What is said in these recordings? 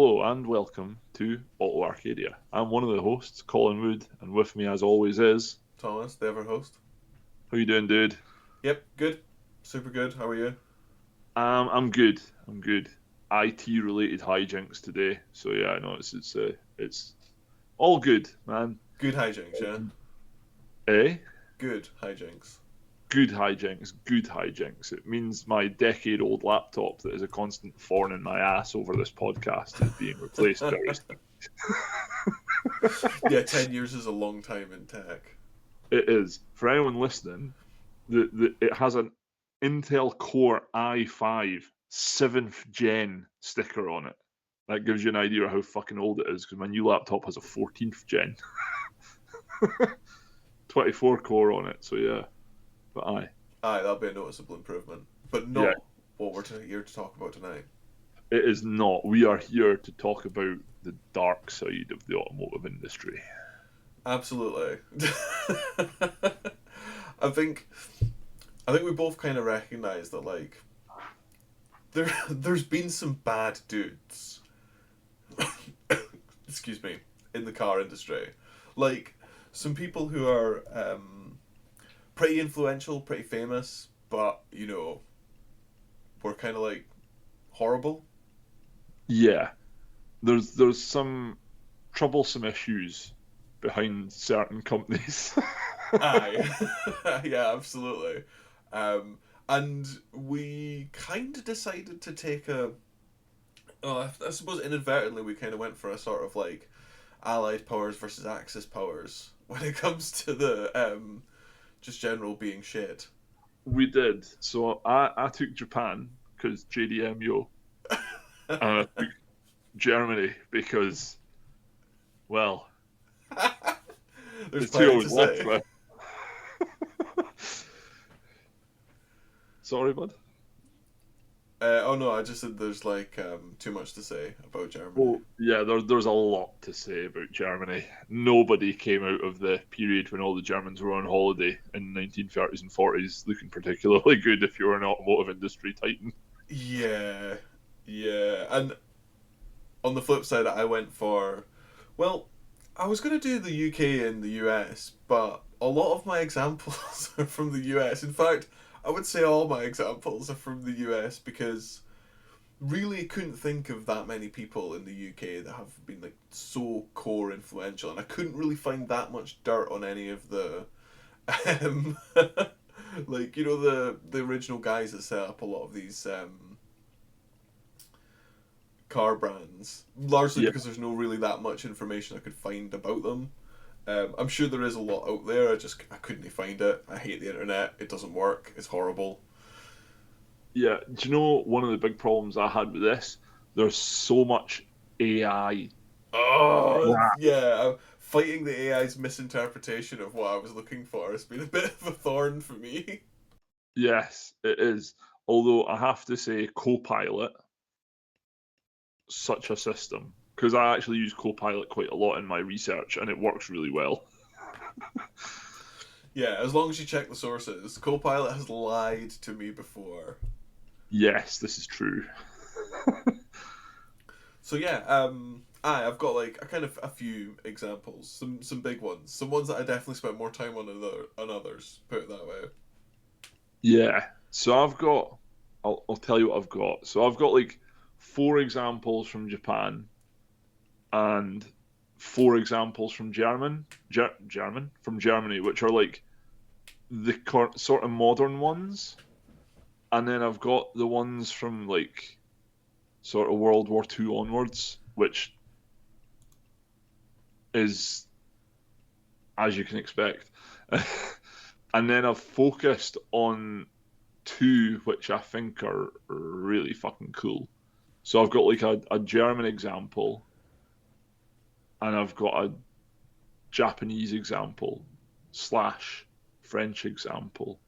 Hello and welcome to Auto Arcadia. I'm one of the hosts, Colin Wood, and with me as always is... Thomas, the ever host. How you doing, dude? Yep, good. Super good. How are you? I'm good. I'm good. IT related hijinks today, so yeah, I know it's all good, man. Good hijinks, yeah? Eh? Good hijinks. Good hijinks, good hijinks. It means my decade-old laptop that is a constant thorn in my ass over this podcast is being replaced very soon. Yeah, 10 years is a long time in tech. It is. For anyone listening, it has an Intel Core i5 7th gen sticker on it. That gives you an idea of how fucking old it is, because my new laptop has a 14th gen. 24 core on it, so yeah. But aye. Aye, that'll be a noticeable improvement. But Yeah, not what we're here to talk about tonight. it is not. We are here to talk about the dark side of the automotive industry. Absolutely. I think I think we both kind of recognise that there's been some bad dudes excuse me, in the car industry. Like some people who are pretty influential, pretty famous, but were kind of like horrible. Yeah, there's some troublesome issues behind certain companies. Aye, yeah, absolutely. Um, and we kind of decided to take a. Oh, I suppose inadvertently we kind of went for a sort of like Allied powers versus Axis powers when it comes to the just general being shit. We did. So I took Japan because JDMO, and I took Germany because, well, There's the two I plenty to was left say. with. Sorry, bud. Oh no, I just said there's too much to say about Germany. Well, yeah, there's a lot to say about Germany. Nobody came out of the period when all the Germans were on holiday in 1930s and 40s looking particularly good if you were an automotive industry titan. Yeah, yeah. And on the flip side, I went for, well, I was gonna do the UK and the US, but a lot of my examples are from the US. In fact, I would say all my examples are from the US because really couldn't think of that many people in the UK that have been like so core influential, and I couldn't really find that much dirt on any of the, um, the original guys that set up a lot of these car brands, largely Yeah, because there's no really that much information I could find about them. I'm sure there is a lot out there. I couldn't find it. I hate the internet. It doesn't work. It's horrible. yeah. Do you know one of the big problems I had with this? There's so much AI. Oh yeah, fighting the AI's misinterpretation of what I was looking for has been a bit of a thorn for me. Yes, it is. Although I have to say, Copilot, such a system. Because I actually use Copilot quite a lot in my research and it works really well. Yeah, as long as you check the sources, Copilot has lied to me before. Yes, this is true. So yeah, I've got like a kind of a few examples, some big ones, some ones that I definitely spent more time on others. Put it that way. Yeah. So I'll tell you what I've got. So I've got like four examples from Japan and four examples from from Germany, which are like the sort of modern ones. And then I've got the ones from like sort of World War Two onwards, which is as you can expect. And then I've focused on two which I think are really fucking cool. So I've got like a German example and I've got a Japanese example slash French example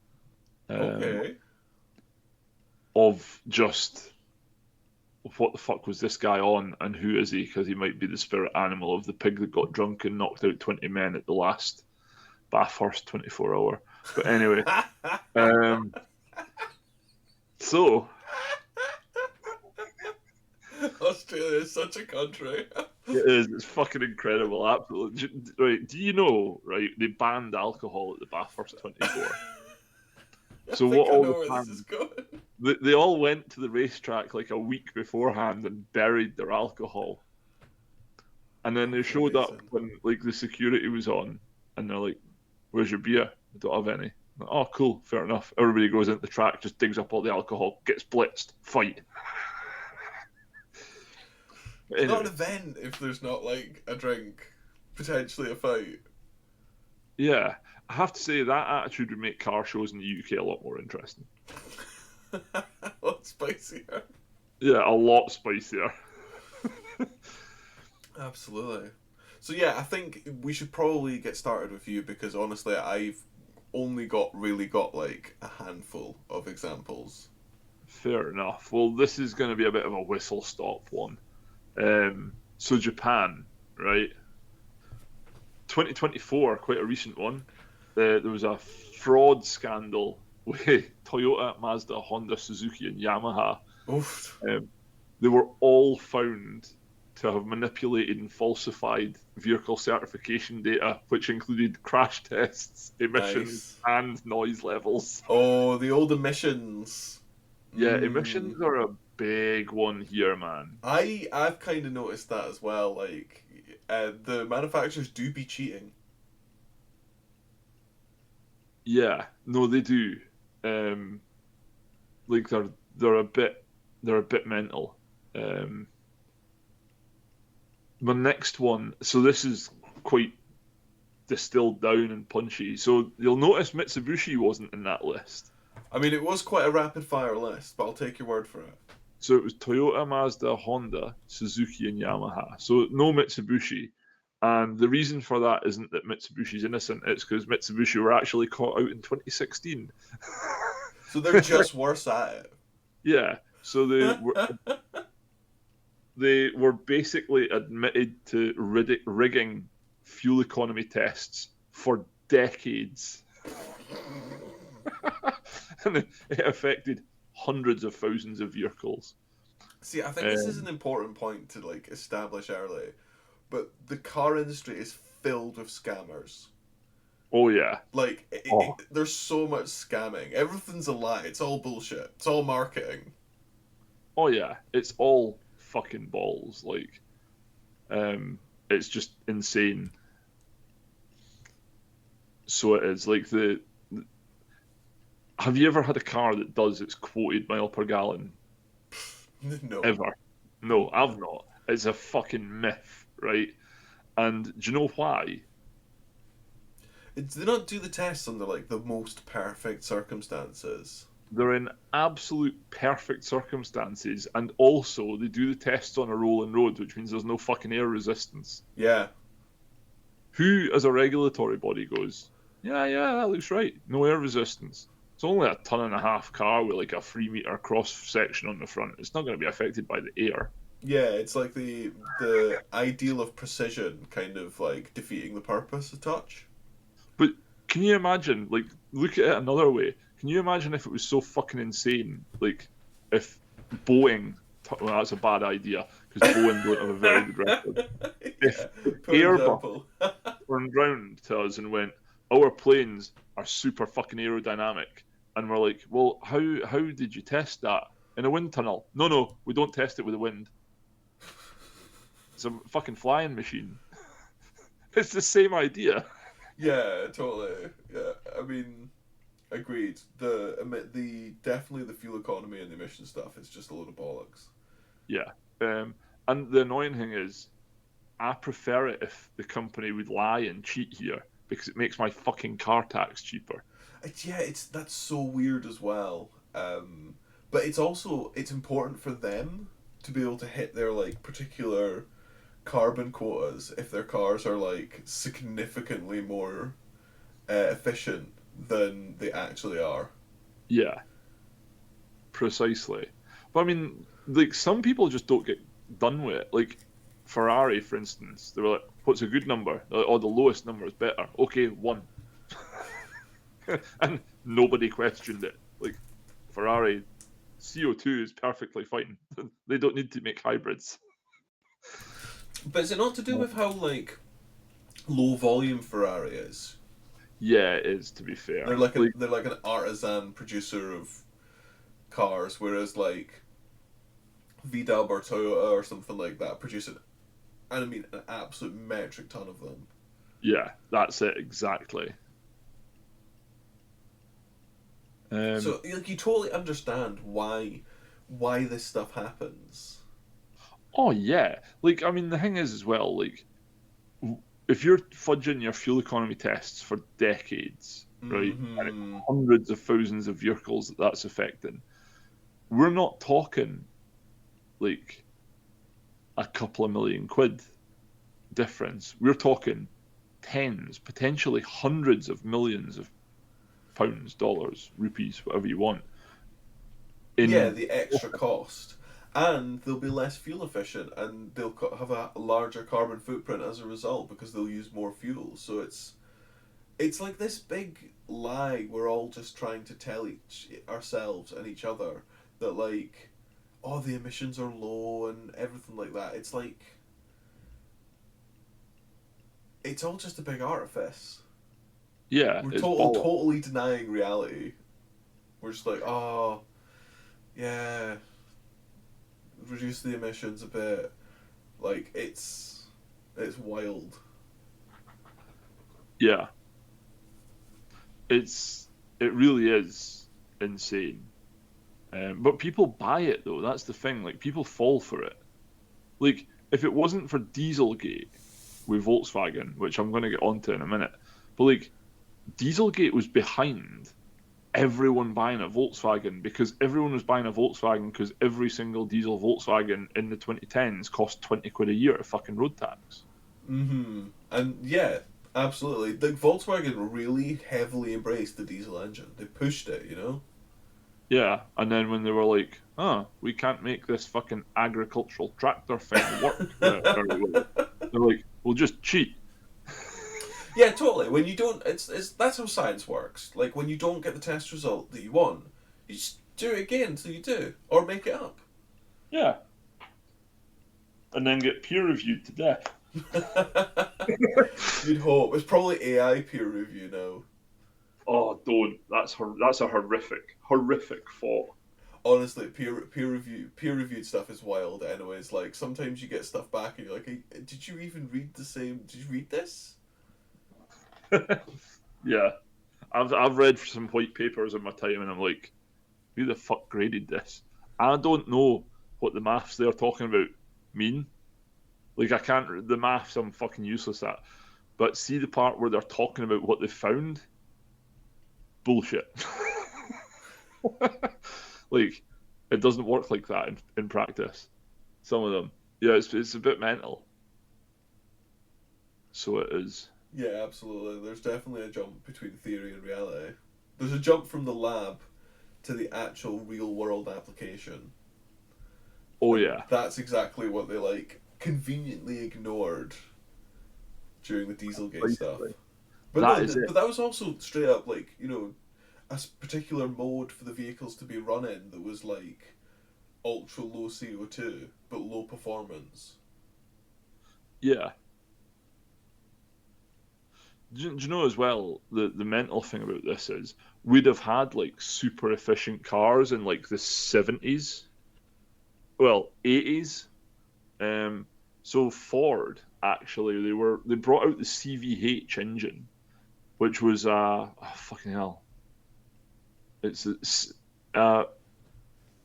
um, Okay. of just what the fuck was this guy on and who is he? Because he might be the spirit animal of the pig that got drunk and knocked out 20 men at the last Bathurst 24 hour. But anyway, um, so Australia is such a country. It is. It's fucking incredible. Absolutely. Right. Do you know, right, they banned alcohol at the Bathurst 24. I So what think I all know the where this is fans, going. they all went to the racetrack like a week beforehand and buried their alcohol. And then they That's showed up amazing. when like the security was on, and they're like, "Where's your beer? I don't have any." I'm like, oh, cool, fair enough. Everybody goes into the track, just digs up all the alcohol, gets blitzed, fight. It's not an Anyway, event if there's not like a drink, potentially a fight. yeah, I have to say that attitude would make car shows in the UK a lot more interesting. A lot spicier. Yeah, a lot spicier. Absolutely. So yeah, I think we should probably get started with you because honestly, I've only really got like a handful of examples. Fair enough. Well, this is going to be a bit of a whistle stop one. So Japan, right? 2024, quite a recent one. There was a fraud scandal with Toyota, Mazda, Honda, Suzuki, and Yamaha. Oof. They were all found to have manipulated and falsified vehicle certification data, which included crash tests, emissions, Nice. and noise levels. Oh, the old emissions. Yeah, Mm. emissions are a big one here, man. I've kind of noticed that as well. Like, the manufacturers do be cheating. Yeah, no, they do. Um, like they're a bit they're a bit mental. Um, my next one, so this is quite distilled down and punchy. So you'll notice Mitsubishi wasn't in that list. I mean, it was quite a rapid fire list, but I'll take your word for it. So it was Toyota, Mazda, Honda, Suzuki, and Yamaha. So no Mitsubishi. And the reason for that isn't that Mitsubishi's innocent, it's because Mitsubishi were actually caught out in 2016. So they're just worse at Yeah. So it. they were basically admitted to rigging fuel economy tests for decades. And it affected hundreds of thousands of vehicles. See, I think this is an important point to like establish early, but the car industry is filled with scammers. Oh yeah. Like, Oh, there's so much scamming. Everything's a lie. It's all bullshit. It's all marketing. oh yeah. It's all fucking balls. Like, it's just insane. So it is like the. Have you ever had a car that does its quoted mile per gallon No. ever? No, I've not. It's a fucking myth, right? And do you know why? They don't do the tests under like the most perfect circumstances. They're in absolute perfect circumstances, and also they do the tests on a rolling road, which means there's no fucking air resistance. Yeah. Who, as a regulatory body, goes, yeah, yeah, that looks right. No air resistance. It's only a ton and a half car with like a 3 meter cross section on the front. It's not going to be affected by the air. Yeah, it's like the ideal of precision kind of like defeating the purpose a touch. But can you imagine, like, look at it another way. Can you imagine if it was so fucking insane? Like, if Boeing, well, that's a bad idea because Boeing don't have a very good record. Yeah, If for Airbus example. turned round to us and went, our planes are super fucking aerodynamic, and we're like, well, how did you test that in a wind tunnel? No, no, we don't test it with the wind. It's a fucking flying machine. It's the same idea. Yeah, totally. Yeah, I mean, agreed. The definitely the fuel economy and the emission stuff is just a load of bollocks. Yeah. And the annoying thing is, I prefer it if the company would lie and cheat here because it makes my fucking car tax cheaper. Yeah, that's so weird as well. But it's important for them to be able to hit their like particular carbon quotas if their cars are like significantly more efficient than they actually are. Yeah, precisely. But I mean, like some people just don't get done with it. Like Ferrari, for instance, they were like, "What's a good number?" They're like, "Oh, the lowest number is better." Okay, one, and nobody questioned it. Like Ferrari CO2 is perfectly fine. They don't need to make hybrids. But is it not to do with how like low volume Ferrari is? Yeah, it is, to be fair. Like, They're like an artisan producer of cars, whereas like VW or Toyota or something like that produce an, and I mean an absolute metric ton of them. yeah, that's it exactly. So like you totally understand why this stuff happens. Oh yeah, like I mean, the thing is as well, like if you're fudging your fuel economy tests for decades, right, and it's Mm-hmm. hundreds of thousands of vehicles that's affecting, we're not talking like a couple of million quid difference. We're talking tens, potentially hundreds of millions of pounds, dollars, rupees, whatever you want. Yeah, In the extra cost, and they'll be less fuel efficient, and they'll have a larger carbon footprint as a result because they'll use more fuel. So it's like this big lie we're all just trying to tell ourselves and each other that like, oh, the emissions are low and everything like that. It's like it's all just a big artifice. yeah, We're it's bollocks. totally denying reality. We're just like, oh, yeah, reduce the emissions a bit. Like it's wild. Yeah, it really is insane. But people buy it though. That's the thing. Like people fall for it. Like if it wasn't for Dieselgate with Volkswagen, which I'm going to get onto in a minute, but like Dieselgate was behind everyone buying a Volkswagen because everyone was buying a Volkswagen because every single diesel Volkswagen in the 2010s cost 20 quid a year of fucking road tax. Mm-hmm. And yeah, absolutely. The Volkswagen really heavily embraced the diesel engine. They pushed it, you know? Yeah, and then when they were like, "Oh, we can't make this fucking agricultural tractor thing work very well," they're like, "We'll just cheat." Yeah, totally. When you don't, it's that's how science works. Like when you don't get the test result that you want, you just do it again until you do, or make it up. Yeah, and then get peer reviewed to death. You'd hope it's probably AI peer review now. Oh, don't. That's a horrific thought. Honestly, peer reviewed stuff is wild. Anyways, like sometimes you get stuff back and you're like, hey, did you even read the same? Did you read this? Yeah, I've read some white papers in my time, and I'm like, who the fuck graded this? I don't know what the maths they're talking about mean. Like I can't the maths I'm fucking useless at. But see the part where they're talking about what they found? Bullshit. Like it doesn't work like that in practice. Some of them. Yeah, it's a bit mental. So it is. Yeah, absolutely. There's definitely a jump between theory and reality. There's a jump from the lab to the actual real world application. Oh And yeah. that's exactly what they like conveniently ignored during the Dieselgate stuff. Precisely. But That no, is it. but that was also straight up like, you know, a particular mode for the vehicles to be running that was like ultra low CO2 but low performance. Yeah. Do you know as well the mental thing about this is we'd have had like super efficient cars in like the 70s, well 80s. So Ford actually they brought out the CVH engine, which was oh, fucking hell, it's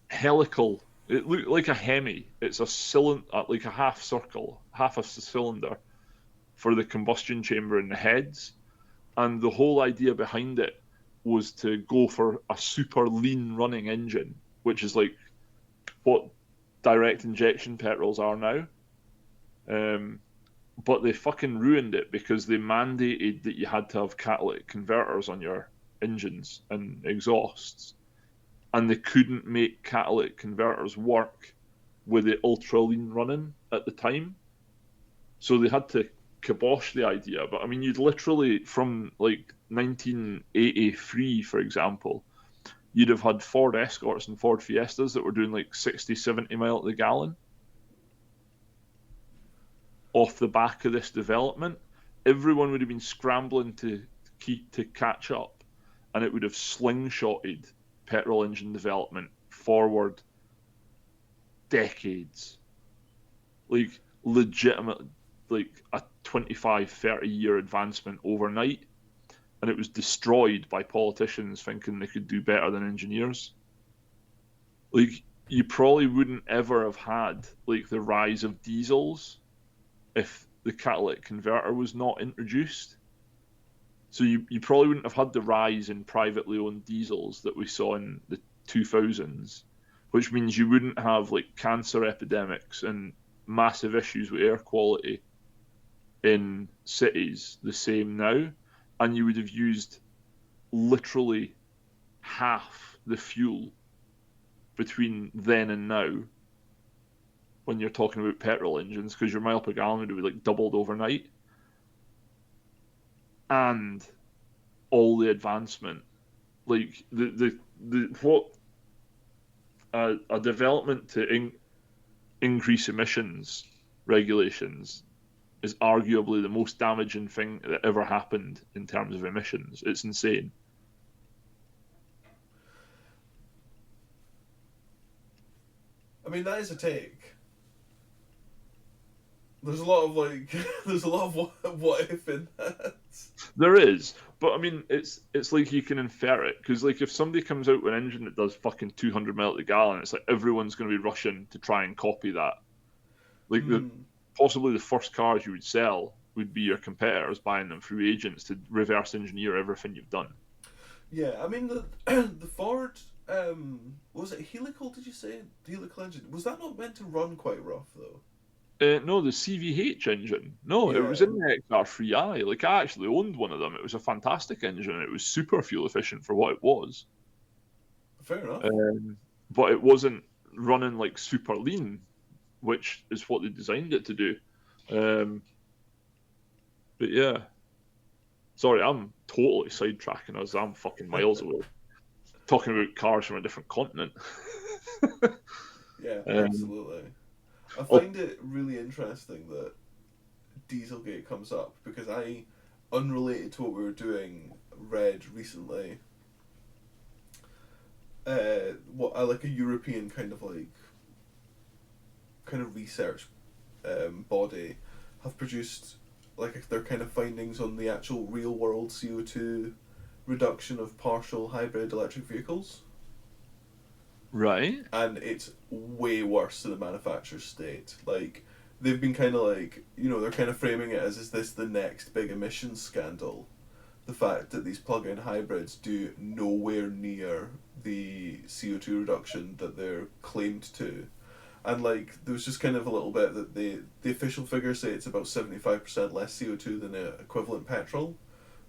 helical. It looked like a Hemi. It's a cylinder, like a half circle, half a cylinder for the combustion chamber in the heads. And the whole idea behind it was to go for a super lean running engine, which is like what direct injection petrols are now. Um, but they fucking ruined it because they mandated that you had to have catalytic converters on your engines and exhausts, and they couldn't make catalytic converters work with the ultra lean running at the time. So they had to kibosh the idea. But I mean, you'd literally from like 1983, for example, you'd have had Ford Escorts and Ford Fiestas that were doing like 60, 70 mile to the gallon off the back of this development. Everyone would have been scrambling to catch up, and it would have slingshotted petrol engine development forward decades. Like legitimate, like a 25, 30-year advancement overnight, and it was destroyed by politicians thinking they could do better than engineers. Like, you probably wouldn't ever have had like the rise of diesels if the catalytic converter was not introduced. So you probably wouldn't have had the rise in privately owned diesels that we saw in the 2000s, which means you wouldn't have like cancer epidemics and massive issues with air quality in cities the same now, and you would have used literally half the fuel between then and now when you're talking about petrol engines, because your mile per gallon would have like doubled overnight, and all the advancement, like the what a development to increase emissions regulations is arguably the most damaging thing that ever happened in terms of emissions. It's insane. I mean, that is a take. There's a lot of like, there's a lot of what if in that. There is, but I mean, it's like you can infer it, because like if somebody comes out with an engine that does fucking 200 mile to the gallon, it's like everyone's going to be rushing to try and copy that. Like possibly the first cars you would sell would be your competitors buying them through agents to reverse engineer everything you've done. Yeah, I mean the Ford, was it helical? Did you say the helical engine? Was that not meant to run quite rough though? No, the CVH engine. No, it was Yeah, in the XR3i. Like, I actually owned one of them. It was a fantastic engine. It was super fuel efficient for what it was. fair enough. But it wasn't running like super lean, which is what they designed it to do. But yeah, sorry, I'm totally sidetracking us. I'm fucking miles away. Talking about cars from a different continent. Yeah, um, absolutely. I oh, find it really interesting that Dieselgate comes up because I, unrelated to what we were doing, read recently what I like a European kind of research body have produced like their kind of findings on the actual real world CO2 reduction of partial hybrid electric vehicles, right. and it's way worse than the manufacturer's state. Like, they've been kind of like, they're kind of framing it as, is this the next big emissions scandal? The fact that these plug-in hybrids do nowhere near the CO2 reduction that they're claimed to. And like, there was just kind of a little bit that the official figures say it's about 75% less CO2 than equivalent petrol,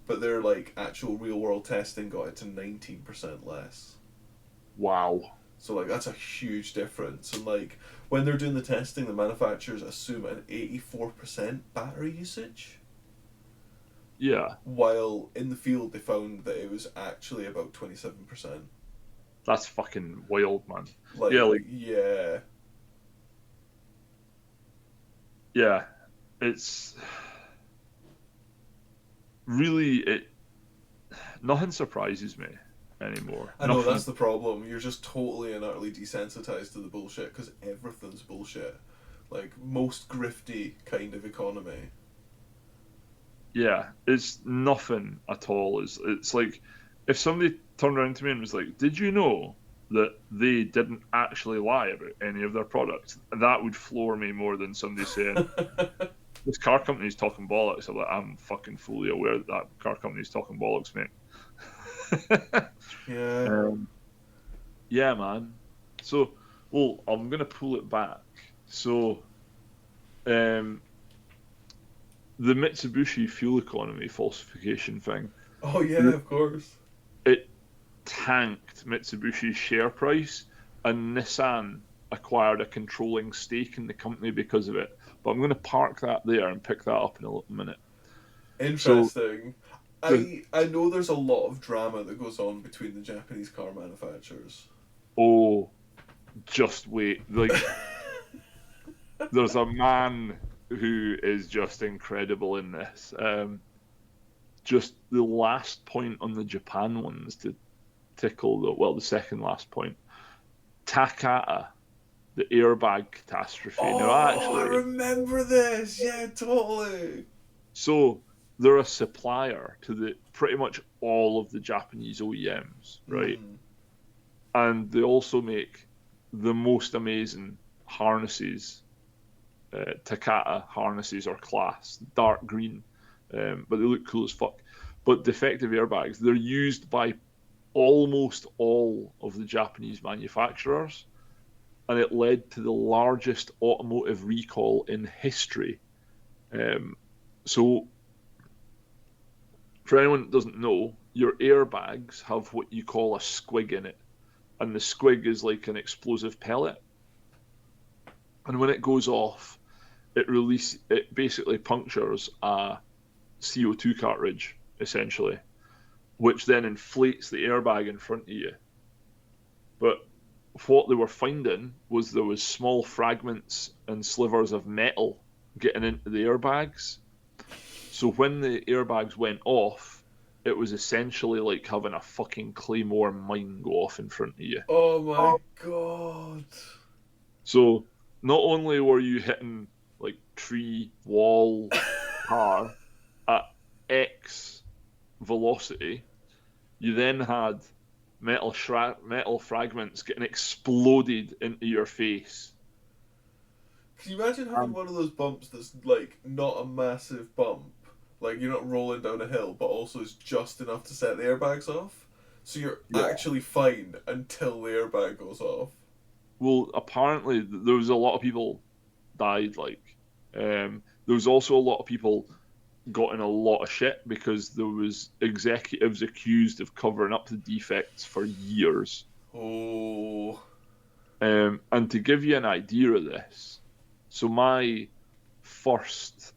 but their like actual real world testing got it to 19% less. Wow. So like, that's a huge difference. And like, when they're doing the testing, the manufacturers assume an 84% battery usage, Yeah. while in the field they found that it was actually about 27%. That's fucking wild, man. Like, Yeah, like, yeah. yeah. It's really it. Nothing surprises me anymore. I know Nothing. that's the problem. You're just totally and utterly desensitized to the bullshit because everything's bullshit. Like, most grifty kind of economy. Yeah, it's nothing at all. It's like if somebody turned around to me and was like, "Did you know that they didn't actually lie about any of their products?" That would floor me more than somebody saying, "This car company's talking bollocks." I'm like, I'm fucking fully aware that that car company's talking bollocks, mate. Yeah. um, yeah, man. So, well, I'm gonna pull it back. So, um, the Mitsubishi fuel economy falsification thing, Oh yeah, of course. it tanked Mitsubishi's share price, and Nissan acquired a controlling stake in the company because of it. But I'm going to park that there and pick that up in a little minute. So, Interesting. I know there's a lot of drama that goes on between the Japanese car manufacturers. Oh, just wait. Like, there's a man who is just incredible in this. Just the last point on the Japan ones to tickle the second last point. Takata, the airbag catastrophe. Now, Oh, I actually, remember this. Yeah, totally. so they're a supplier to the pretty much all of the Japanese OEMs, right? Mm. And they also make the most amazing harnesses. Takata harnesses are class, dark green, but they look cool as fuck. But defective airbags, they're used by almost all of the Japanese manufacturers, and it led to the largest automotive recall in history. So, for anyone that doesn't know, your airbags have what you call a squig in it, and the squig is like an explosive pellet. And when it goes off, it basically punctures a CO2 cartridge, essentially, which then inflates the airbag in front of you. But what they were finding was there was small fragments and slivers of metal getting into the airbags. So when the airbags went off, it was essentially like having a fucking claymore mine go off in front of you. Oh my god. So not only were you hitting like tree, wall, car at X velocity, you then had metal fragments getting exploded into your face. Can you imagine having one of those bumps that's like not a massive bump? Like you're not rolling down a hill, but also it's just enough to set the airbags off. So you're Yeah. actually fine until the airbag goes off. Well, apparently there was a lot of people died. There was also a lot of people got in a lot of shit because there was executives accused of covering up the defects for years. Oh. And to give you an idea of this, so my first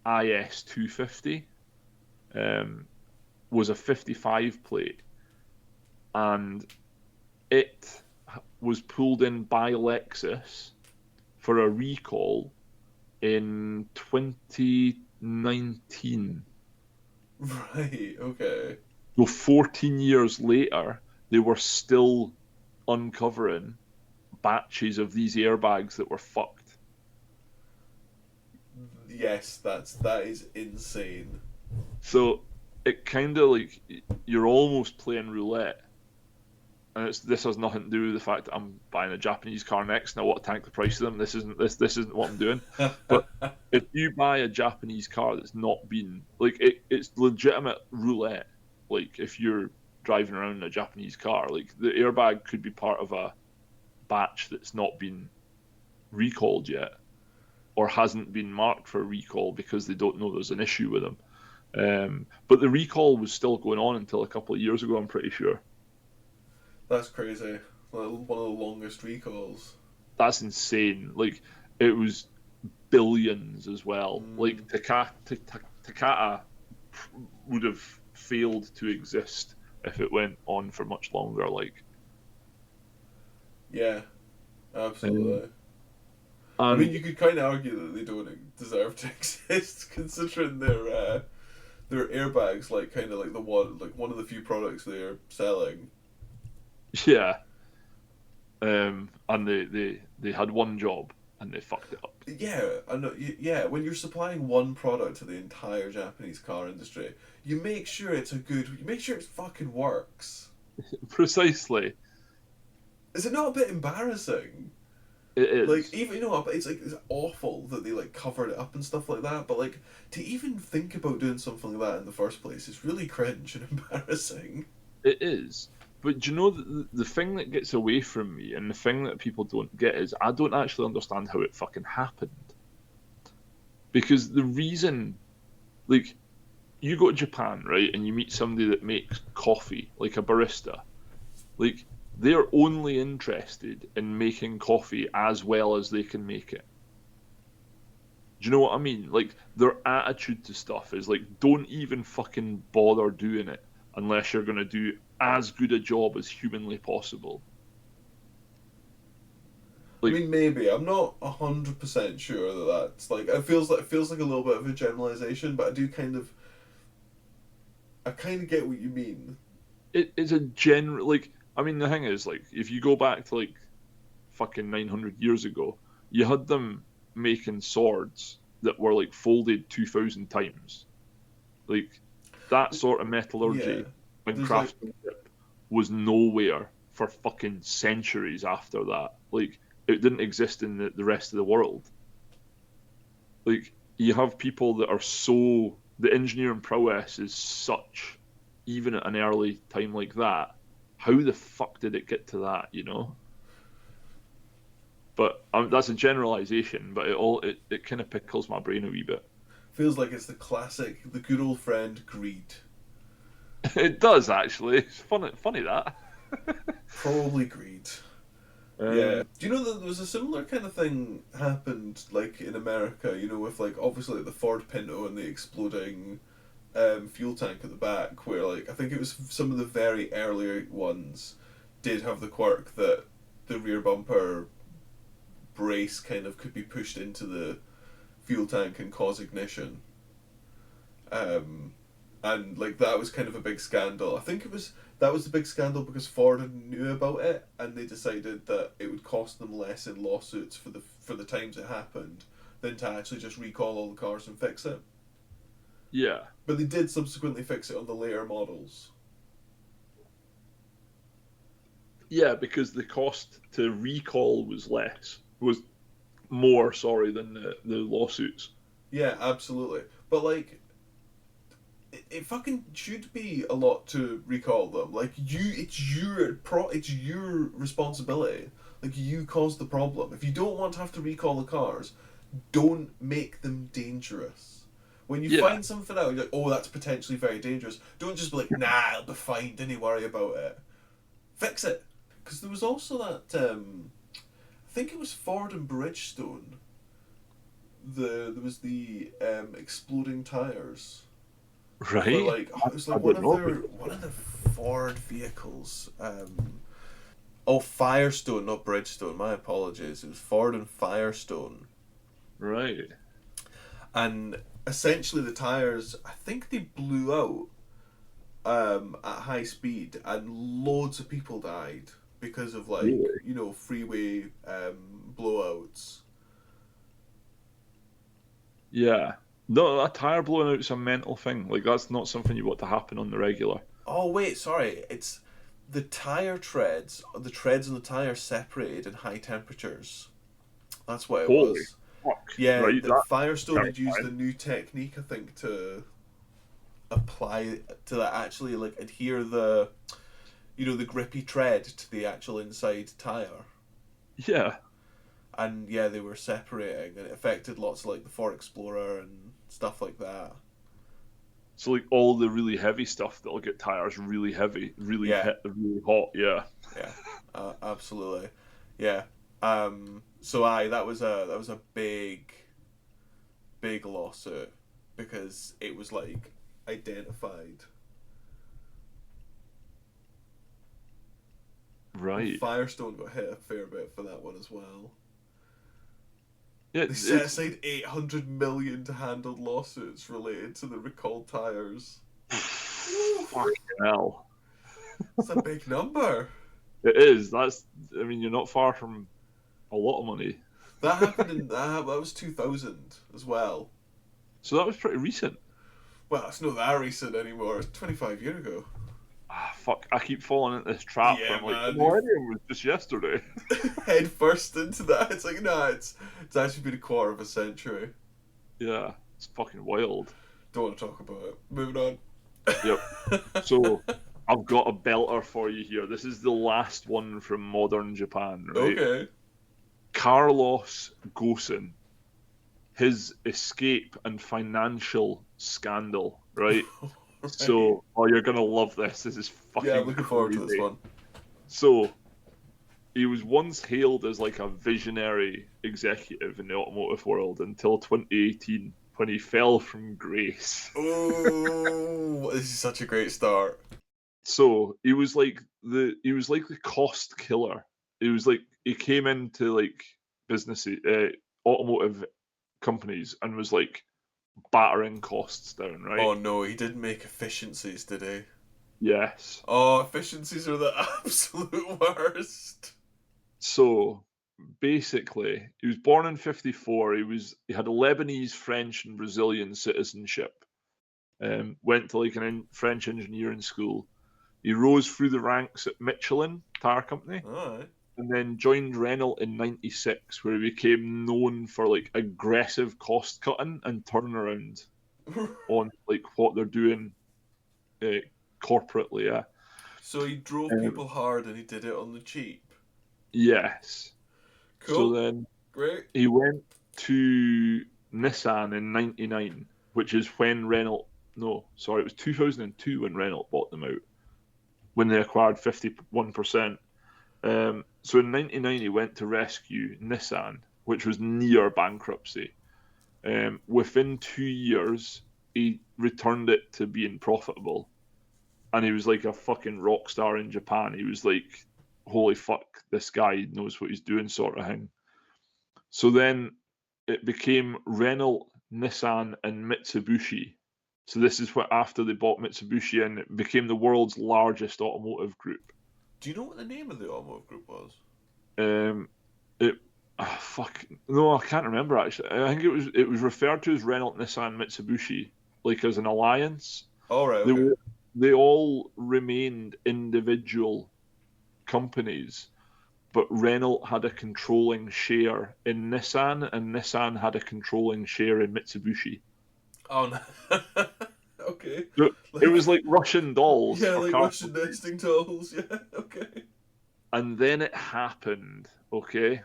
IS 250 was a 55 plate, and it was pulled in by Lexus for a recall in 2019. Right, okay. So 14 years later, they were still uncovering batches of these airbags that were fucked. Yes, that is insane. So it kind of like you're almost playing roulette. And this has nothing to do with the fact that I'm buying a Japanese car next and I want to tank the price of them. This isn't what I'm doing. But if you buy a Japanese car that's not been like it's legitimate roulette. Like if you're driving around in a Japanese car, like the airbag could be part of a batch that's not been recalled yet, or hasn't been marked for recall because they don't know there's an issue with them. But the recall was still going on until a couple of years ago, I'm pretty sure. That's crazy. Like one of the longest recalls. That's insane. Like it was billions as well. Like Takata would have failed to exist if it went on for much longer. Like, Yeah, absolutely. I and mean, you could kind of argue that they don't deserve to exist, considering their airbags, like kind of like one of the few products they're selling. yeah, and they had one job and they fucked it up. Yeah, I know. Yeah, when you're supplying one product to the entire Japanese car industry, you make sure it's you make sure it fucking works. Precisely, Is it not a bit embarrassing? it is. Like even it's awful that they like covered it up and stuff like that. But like to even think about doing something like that in the first place is really cringe and embarrassing. It is. But do you know the thing that gets away from me and the thing that people don't get is I don't actually understand how it fucking happened. Because the reason, like, you go to Japan, right, and you meet somebody that makes coffee, like a barista, like, they're only interested in making coffee as well as they can make it. Do you know what I mean? Like, their attitude to stuff is like, don't even fucking bother doing it unless you're going to do as good a job as humanly possible. I Like, mean, maybe I'm not 100% sure that that's like it feels like a little bit of a generalization, but I kind of get what you mean. it's a general, like, I mean, the thing is, like, if you go back to like fucking 900 years ago, you had them making swords that were like folded 2,000 times. Like, that sort of Yeah, metallurgy and there's like craftsmanship was nowhere for fucking centuries after that. Like, it didn't exist in the rest of the world. Like, you have people that are so, the engineering prowess is such, even at an early time like that. How the fuck did it get to that, you know? But that's a generalization, but it kind of pickles my brain a wee bit. feels like it's the classic, the good old friend greed. It does actually. It's funny that. Probably greed. Yeah. Um, Do you know that there was a similar kind of thing happened like in America? You know, with like obviously like, the Ford Pinto and the exploding fuel tank at the back, where like I think it was some of the very earlier ones did have the quirk that the rear bumper brace kind of could be pushed into the fuel tank and cause ignition. Um, and like that was kind of a big scandal. I think it was that was the big scandal because Ford knew about it and they decided that it would cost them less in lawsuits for the times it happened than to actually just recall all the cars and fix it. yeah, But they did subsequently fix it on the later models. yeah, because the cost to recall was more, sorry, than the lawsuits. Yeah, absolutely. But like it fucking should be a lot to recall them. Like it's your responsibility. Like you caused the problem. If you don't want to have to recall the cars, don't make them dangerous. When you Yeah, find something out, you're like, oh, that's potentially very dangerous. Don't just be like, nah, it'll be fine. Didn't worry about it. Fix it. Because there was also that. I think it was Ford and Bridgestone. There was the exploding tires for right. like it was I like didn't know about one of the Ford vehicles. Oh, Firestone, not Bridgestone. My apologies. It was Ford and Firestone, that. Right. and essentially the tires. I think they blew out at high speed, and loads of people died because of like Really? freeway blowouts. Yeah. No, a tire blowing out's a mental thing. Like, that's not something you want to happen on the regular. Oh wait, sorry. It's the tire treads. The treads on the tire separated in high temperatures. That's what it Holy was. fuck. Yeah, Right, the that's Firestone had used a terrifying. new technique, I think, to apply to that actually like adhere the grippy tread to the actual inside tire. Yeah. And yeah, they were separating, and it affected lots of like the Ford Explorer and stuff like that. So, like, all the really heavy stuff that'll get tires really heavy, Yeah, really hot. Yeah. yeah, absolutely, yeah. So that was a big lawsuit because it was like identified. And Right. Firestone got hit a fair bit for that one as well. Yeah, They set it's aside 800 million to handle lawsuits related to the recalled tires. fucking hell. It's a big number. It is. I mean, you're not far from a lot of money. That happened in that was 2000 as well. So that was pretty recent. Well, it's not that recent anymore. It's 25 years ago. Ah, fuck. I keep falling into this trap where Yeah, I'm like, the man. millennium was just yesterday. Head first into that. It's like, nah, it's actually been a quarter of a century. Yeah, it's fucking wild. Don't want to talk about it. Moving on. Yep. So I've got a belter for you here. This is the last one from modern Japan, right? Okay. Carlos Ghosn, his escape and financial scandal, right? Right. So, oh, you're gonna love this. This is Yeah, I'm fucking looking forward to this crazy. one. So, he was once hailed as like a visionary executive in the automotive world until 2018 when he fell from grace. Oh, this is such a great start. So he was like the cost killer. He came into like businesses, automotive companies, and was like battering costs down, right? Oh no, he didn't make efficiencies, did he? Yes. Oh, efficiencies are the absolute worst. So basically, he was born in '54. He had a Lebanese, French, and Brazilian citizenship. Went to like French engineering school. He rose through the ranks at Michelin Tire Company, Alright. and then joined Renault in '96, where he became known for like aggressive cost cutting and turnaround on like what they're doing uh, corporately. Yeah. So he drove Um, people hard and he did it on the cheap. yes. So Cool. then Great. he went to Nissan in '99, which is when Renault. No, sorry, it was 2002 when Renault bought them out, when they acquired 51%. So in '99, he went to rescue Nissan, which was near bankruptcy. Within 2 years, he returned it to being profitable, and he was like a fucking rock star in Japan. He was like, "Holy fuck, this guy knows what he's doing," sort of thing. So then it became Renault, Nissan, and Mitsubishi. So this is what after they bought Mitsubishi, and it became the world's largest automotive group. Do you know what the name of the automotive group was? Um, it fuck no, I can't remember actually. I think it was referred to as Renault, Nissan, Mitsubishi, like as an alliance. Alright, They okay. were they all remained individual companies, but Renault had a controlling share in Nissan, and Nissan had a controlling share in Mitsubishi. Oh no. Okay. So it was Like, like Russian dolls yeah, for like car Russian companies. nesting dolls. Yeah, okay. And then it happened, okay?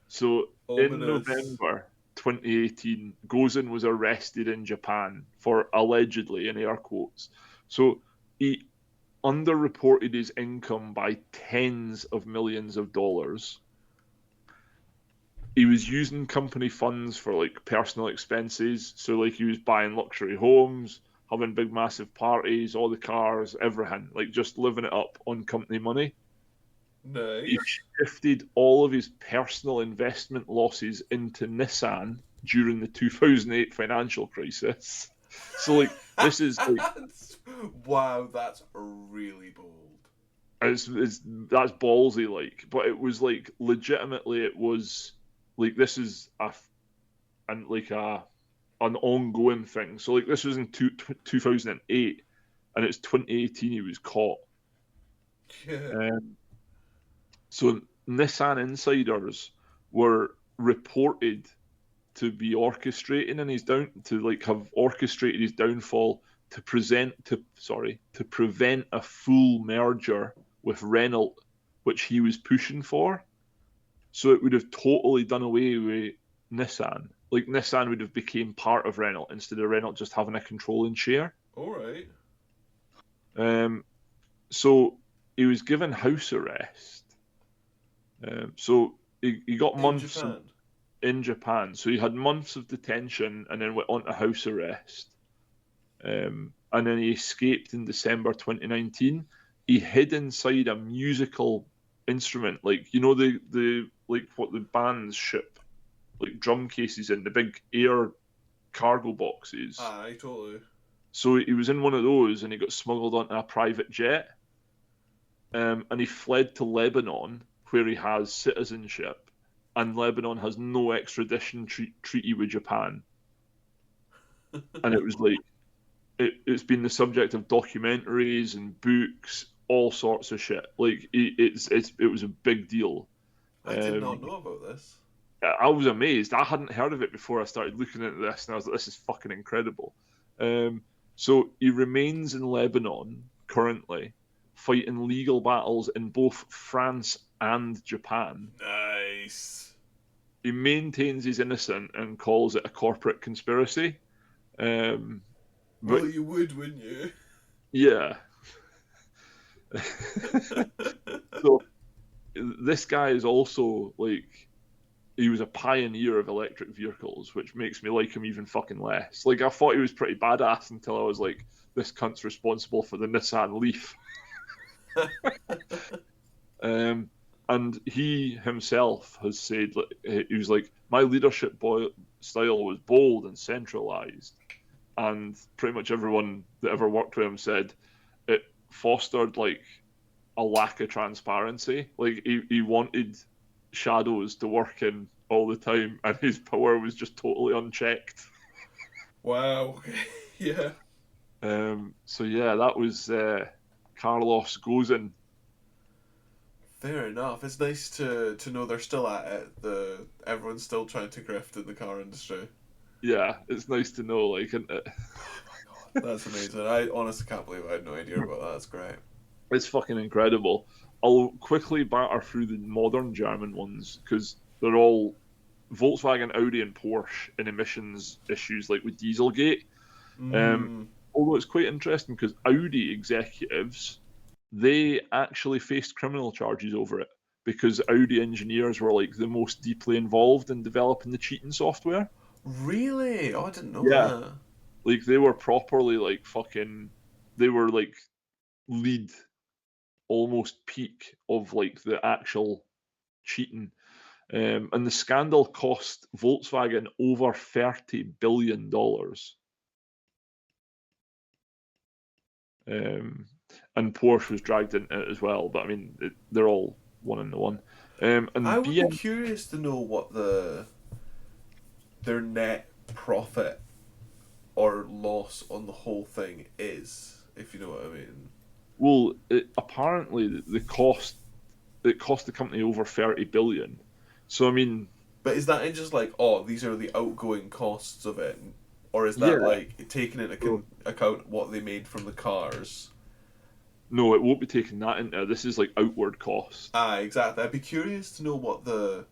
So in Ominous. November 2018, Gozin was arrested in Japan for allegedly, in air quotes. So he underreported his income by tens of millions of dollars. He was using company funds for like personal expenses. So like he was buying luxury homes, having big massive parties, all the cars, everything, like just living it up on company money. He Nice. shifted all of his personal investment losses into Nissan during the 2008 financial crisis. So like this is like Wow, that's really bold. that's ballsy, like, but it was like legitimately it was like this is and like an ongoing thing. So like this was in 2008, and it's 2018 he was caught. Yeah. Um, so Nissan insiders were reported to be orchestrating and he's down to like have orchestrated his downfall to prevent a full merger with Renault, which he was pushing for. So it would have totally done away with Nissan. Like Nissan would have became part of Renault instead of Renault just having a controlling share. Alright. Um, so he was given house arrest. So he got In months of, Japan. in Japan. So he had months of detention and then went on to house arrest. And then he escaped in December 2019. He hid inside a musical instrument, like the like what the bands ship, like drum cases in the big air cargo boxes. Aye, totally. So he was in one of those, and he got smuggled onto a private jet, and he fled to Lebanon, where he has citizenship, and Lebanon has no extradition treaty with Japan, and it was like it's been the subject of documentaries and books, all sorts of shit. Like it was a big deal. I did Um, not know about this. I was amazed. I hadn't heard of it before I started looking into this, and I was like, "This is fucking incredible." Um, so he remains in Lebanon currently, fighting legal battles in both France and Japan. Nice. He maintains he's innocent and calls it a corporate conspiracy. Um, but Well, you would, wouldn't you? yeah, so this guy is also like he was a pioneer of electric vehicles, which makes me like him even fucking less. Like I thought he was pretty badass until I was like, this cunt's responsible for the Nissan Leaf. And he himself has said he was like, my leadership style was bold and centralized, and pretty much everyone that ever worked with him said it fostered like a lack of transparency. Like he wanted shadows to work in all the time, and his power was just totally unchecked. Wow. Yeah. So yeah, that was Carlos Ghosn. Fair enough. It's nice to know they're still at it. Everyone's still trying to grift in the car industry. Yeah, it's nice to know, like, isn't it? Oh my god, that's amazing. I honestly can't believe I had no idea about that. That's great. It's fucking incredible. I'll quickly batter through the modern German ones because they're all Volkswagen, Audi, and Porsche in emissions issues, like with Dieselgate. Um, Mm, although it's quite interesting because Audi executives they actually faced criminal charges over it because Audi engineers were like the most deeply involved in developing the cheating software. really? Oh, I didn't know Yeah, that. like they were properly like fucking. They were like lead, almost peak of like the actual cheating. And the scandal cost Volkswagen over $30 billion. Um, and Porsche was dragged into it as well. But I mean, they're all one in the one. I And would be BM, curious to know what their net profit or loss on the whole thing is, if you know what I mean. well, apparently the cost it cost the company over 30 billion. So I mean, But is that in just like, oh, these are the outgoing costs of it, or is that yeah, like taking into no, account what they made from the cars? no, it won't be taking that into. This is like outward cost. Ah, exactly. I'd be curious to know what the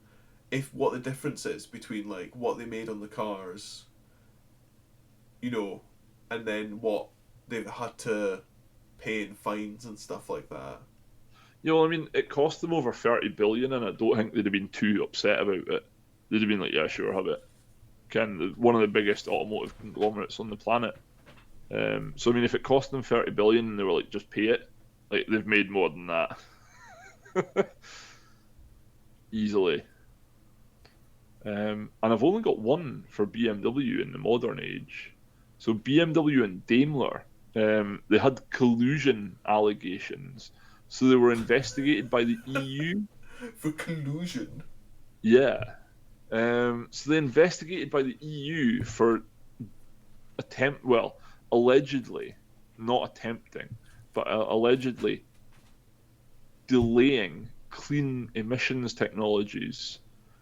difference is between like what they made on the cars, you know, and then what they've had to pay in fines and stuff like that. You know, I mean, it cost them over 30 billion, and I don't think they'd have been too upset about it. They'd have been like, yeah, sure, have it. Ken, one of the biggest automotive conglomerates on the planet. So I mean, if it cost them 30 billion, and they were like, just pay it, like they've made more than that easily. And I've only got one for BMW in the modern age. So BMW and Daimler, they had collusion allegations. So they were investigated by the EU. For collusion. Yeah. So they investigated by the EU for allegedly, not attempting, but allegedly delaying clean emissions technologies.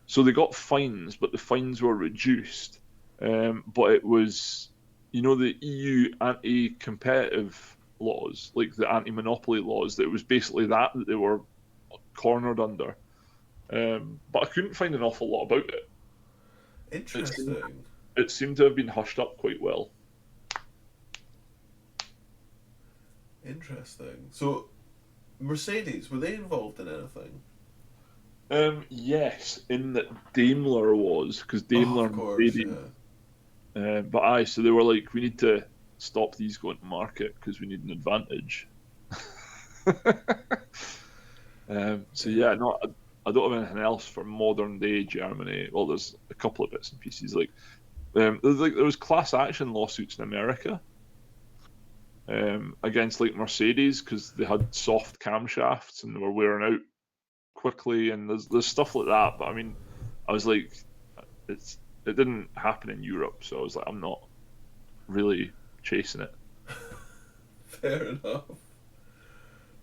So they got fines, but the fines were reduced. But it was, the EU anti-competitive laws, like the anti-monopoly laws, that it was basically that they were cornered under. But I couldn't find an awful lot about it. It seemed, Interesting. it seemed to have been hushed up quite well. Interesting. So, Mercedes, were they involved in anything? Yes, in that Daimler was, because Oh, Daimler of and course, Mercedes. yeah. But aye, so they were like, we need to stop these going to market because we need an advantage. So yeah, Yeah. no, I don't have anything else for modern day Germany. Well, there's a couple of bits and pieces. There was class action lawsuits in America against like Mercedes because they had soft camshafts and they were wearing out quickly, and there's stuff like that. But I mean, I was like, it didn't happen in Europe, so I was like, I'm not really chasing it. Fair enough.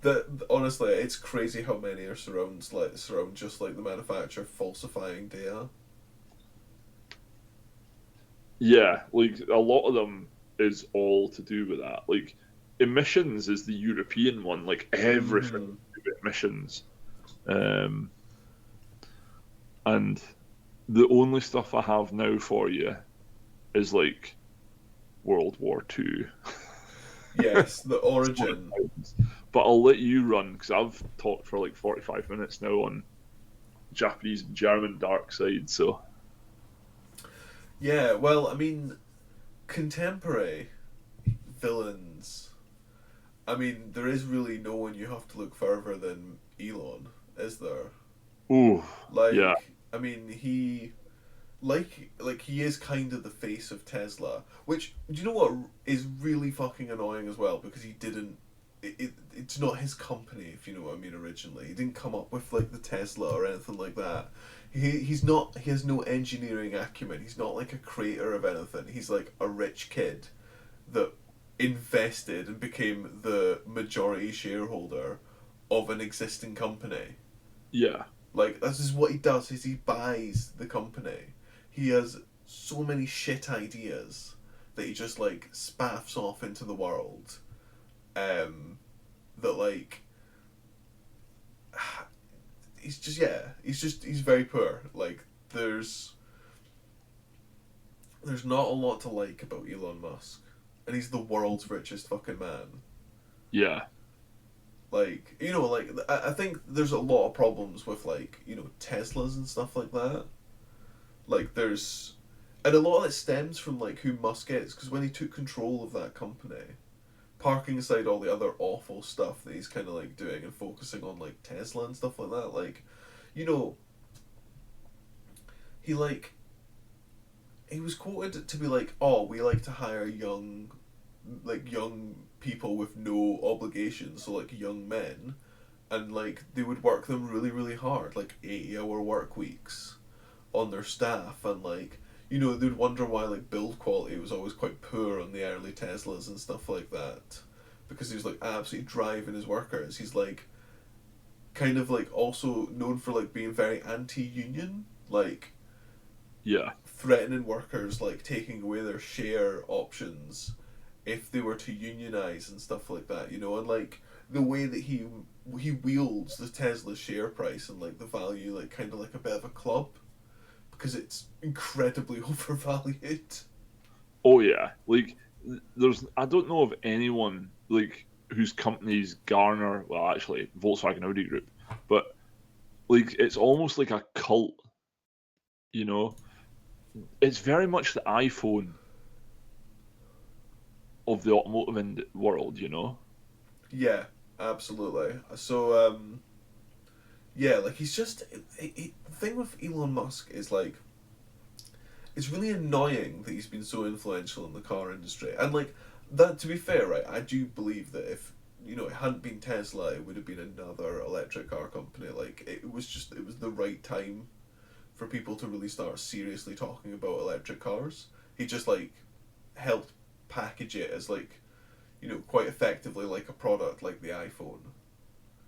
That honestly, it's crazy how many are surround just like the manufacturer falsifying data. Yeah, like a lot of them is all to do with that. Like emissions is the European one. Like everything Mm. to do with emissions, um, and the only stuff I have now for you is like World War Two. Yes, the origin. But I'll let you run because I've talked for like 45 minutes now on Japanese and German dark side. So Yeah, well, I mean, contemporary villains. I mean, there is really no one you have to look further than Elon, is there? ooh, yeah, Like, I mean, he is kind of the face of Tesla, which do you know what is really fucking annoying as well because he didn't. It's not his company, if you know what I mean. Originally, he didn't come up with like the Tesla or anything like that. He's not. He has no engineering acumen. He's not like a creator of anything. He's like a rich kid that invested and became the majority shareholder of an existing company. yeah, Like this is what he does: is he buys the company. He has so many shit ideas that he just like spaffs off into the world. Um, that like he's very poor. Like there's not a lot to like about Elon Musk, and he's the world's richest fucking man. yeah, Like like I think there's a lot of problems with like Teslas and stuff like that. Like there's, and a lot of it stems from like who Musk is because when he took control of that company, parking aside all the other awful stuff that he's kind of like doing and focusing on like Tesla and stuff like that, like you know he like he was quoted to be like, oh, we like to hire young people with no obligations, so like young men, and like they would work them really really hard, like 80-hour work weeks on their staff, and like they'd wonder why like build quality was always quite poor on the early Teslas and stuff like that, because he was like absolutely driving his workers. He's like kind of like also known for like being very anti-union, like yeah. threatening workers like taking away their share options if they were to unionize and stuff like that, and like the way that he wields the Tesla share price and like the value like kind of like a bit of a club because it's incredibly overvalued. Oh yeah, like there's I don't know of anyone like whose companies garner well actually Volkswagen Audi Group, but like it's almost like a cult, you know. It's very much the iPhone of the automotive world, you know. Yeah, absolutely. So yeah, like he's just the thing with Elon Musk is like it's really annoying that he's been so influential in the car industry. And like that, to be fair, right, I do believe that if it hadn't been Tesla, it would have been another electric car company. Like it was the right time for people to really start seriously talking about electric cars. He just like helped package it as like quite effectively like a product like the iPhone,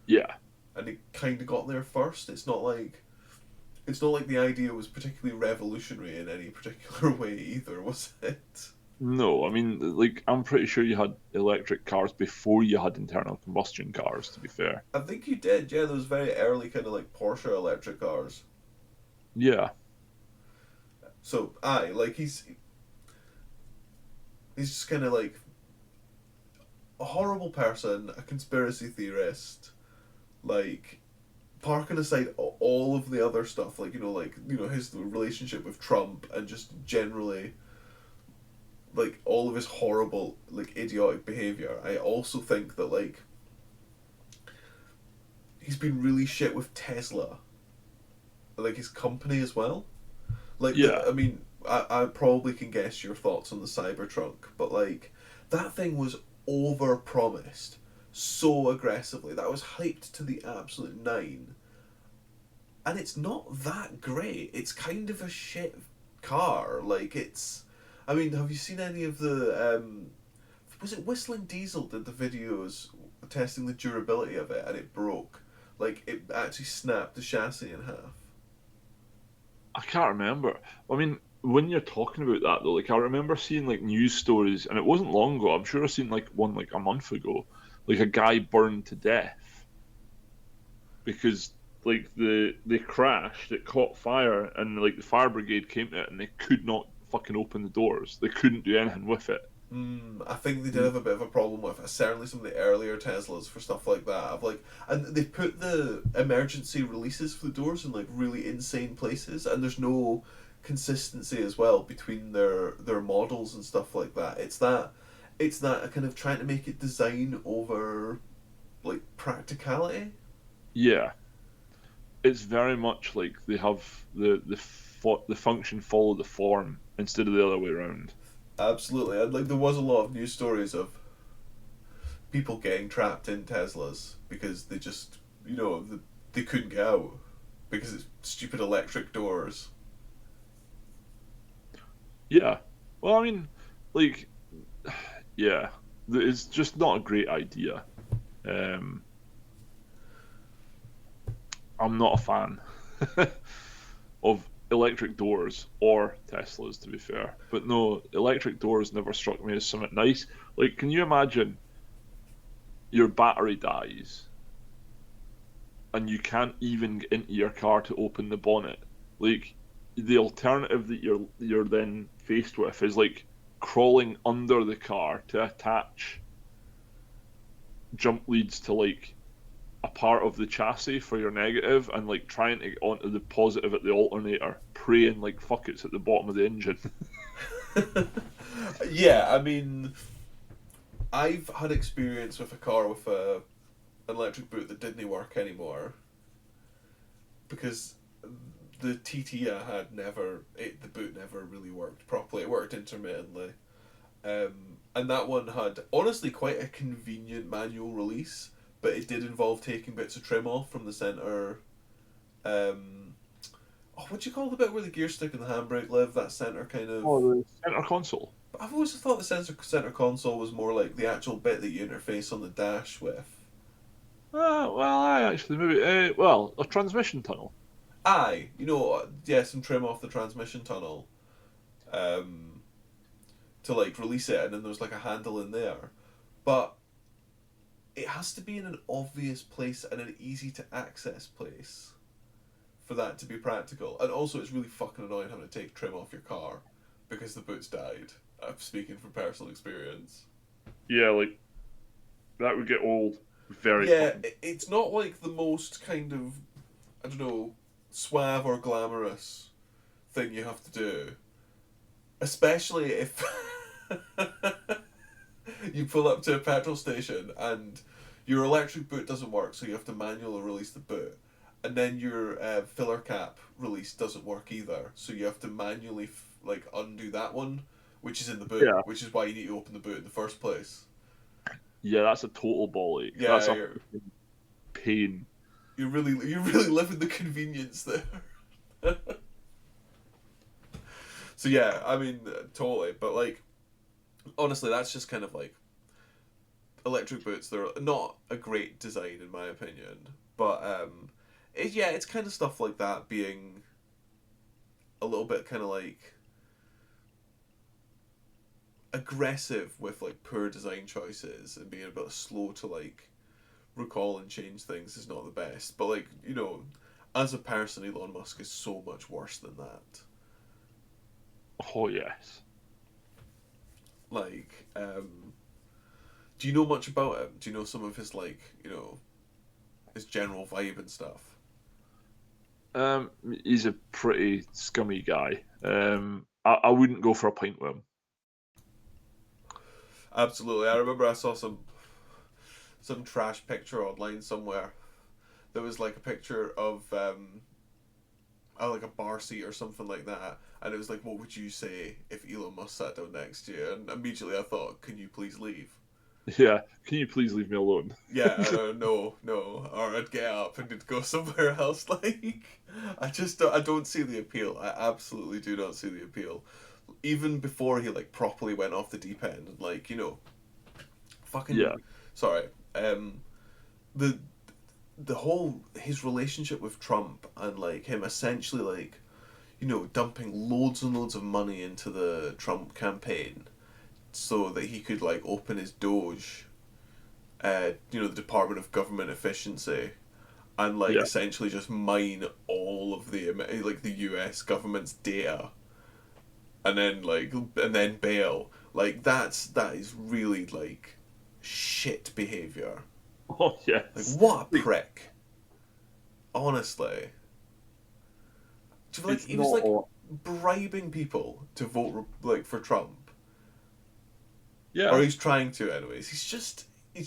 Yeah. and it kind of got there first. It's not like the idea was particularly revolutionary in any particular way either, was it? No, I mean like I'm pretty sure you had electric cars before you had internal combustion cars, to be fair. I think you did. Yeah, those very early kind of like Porsche electric cars. Yeah. So aye, like he's just kind of like a horrible person, a conspiracy theorist, like parking aside all of the other stuff, like his relationship with Trump and just generally like all of his horrible like idiotic behavior. I also think that like he's been really shit with Tesla, like his company as well. Like Yeah. I mean, I probably can guess your thoughts on the Cybertruck, but like that thing was over promised so aggressively. That was hyped to the absolute nine, and it's not that great. It's kind of a shit car. Like it's, I mean, have you seen any of the? Was it Whistling Diesel did the videos testing the durability of it, and it broke. Like it actually snapped the chassis in half. I can't remember. I mean, when you're talking about that though, like I remember seeing like news stories, and it wasn't long ago. I'm sure I seen like one like a month ago, like a guy burned to death because like they crashed, it caught fire, and like the fire brigade came to it, and they could not fucking open the doors. They couldn't do anything with it. I think they did have a bit of a problem with certainly some of the earlier Teslas for stuff like that. I've like, and they put the emergency releases for the doors in like really insane places, and there's no consistency as well between their models and stuff like that. It's that kind of trying to make it design over like practicality. Yeah, it's very much like they have the function follow the form instead of the other way around. Absolutely, and like there was a lot of news stories of people getting trapped in Teslas because they just they couldn't get out because it's stupid electric doors. Yeah. Well, I mean, like, yeah, it's just not a great idea. Um, I'm not a fan of electric doors or Teslas, to be fair. But no, electric doors never struck me as something nice. Like, can you imagine your battery dies and you can't even get into your car to open the bonnet? Like, the alternative that you're then faced with is like crawling under the car to attach jump leads to like a part of the chassis for your negative and like trying to get onto the positive at the alternator, praying like fuck it's at the bottom of the engine. Yeah, I mean, I've had experience with a car with an electric boot that didn't work anymore because the TT I had the boot never really worked properly. It worked intermittently. And that one had honestly quite a convenient manual release, but it did involve taking bits of trim off from the center. What do you call the bit where the gear stick and the handbrake live? That center kind of. Oh, the center console. But I've always thought the center console was more like the actual bit that you interface on the dash with. Well, I actually maybe well a transmission tunnel. Aye, yeah, some trim off the transmission tunnel, um, to like release it, and then there's like a handle in there, but it has to be in an obvious place and an easy to access place for that to be practical. And also, it's really fucking annoying having to take trim off your car because the boot's died. I'm speaking from personal experience. Yeah, like that would get old very Yeah, quickly. it's not like the most kind of, I don't know, suave or glamorous thing you have to do. Especially if you pull up to a petrol station and your electric boot doesn't work, so you have to manually release the boot. And then your filler cap release doesn't work either, so you have to manually like undo that one, which is in the boot, Yeah, which is why you need to open the boot in the first place. yeah, that's a total ball ache. Yeah, That's a pain. you're really living the convenience there. So yeah, I mean, totally. But like, honestly, that's just kind of like electric boots. They're not a great design in my opinion, but it's kind of stuff like that being a little bit kind of like aggressive with like poor design choices and being a bit slow to like recall and change things is not the best. But like as a person, Elon Musk is so much worse than that. Oh yes. Like, do you know much about him? Do you know some of his like his general vibe and stuff? Um, he's a pretty scummy guy. I wouldn't go for a pint with him. Absolutely. I remember I saw some trash picture online somewhere. There was like a picture of like a bar seat or something like that, and it was like, what would you say if Elon Musk sat down next to you? And immediately I thought, can you please leave? Yeah, can you please leave me alone? Yeah, no, or I'd get up and I'd go somewhere else. Like, I don't see the appeal. I absolutely do not see the appeal. Even before he like properly went off the deep end, and like fucking Yeah, sorry, the the whole his relationship with Trump and like him essentially like dumping loads and loads of money into the Trump campaign so that he could like open his Doge, the Department of Government Efficiency, and like yeah, essentially just mine all of the U.S. government's data, and then bail Like that is really like shit behavior. Oh Like yes. what a Like, prick. Honestly, do you feel like it's he was not like all. bribing people to vote like for Trump, or Yeah. he's trying to anyways. He's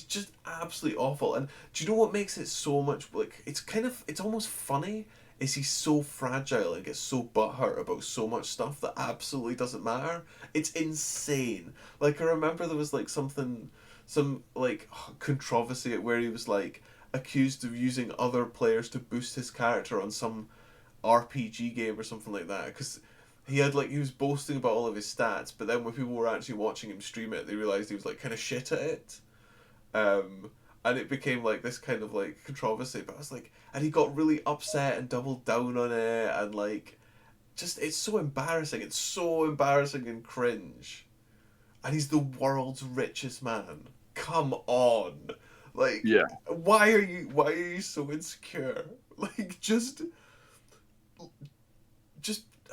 just absolutely awful. And do you know what makes it so much like it's almost funny? Is he's so fragile and gets so butthurt about so much stuff that absolutely doesn't matter? It's insane. Like I remember there was like some like controversy where he was like accused of using other players to boost his character on some RPG game or something like that because he was boasting about all of his stats, but then when people were actually watching him stream it, they realized he was like kind of shit at it. Um, and it became like this kind of like controversy. But I was like, and he got really upset and doubled down on it, and like, just it's so embarrassing. It's so embarrassing and cringe. And he's the world's richest man. Come on, like, Yeah. why are you so insecure? Like, just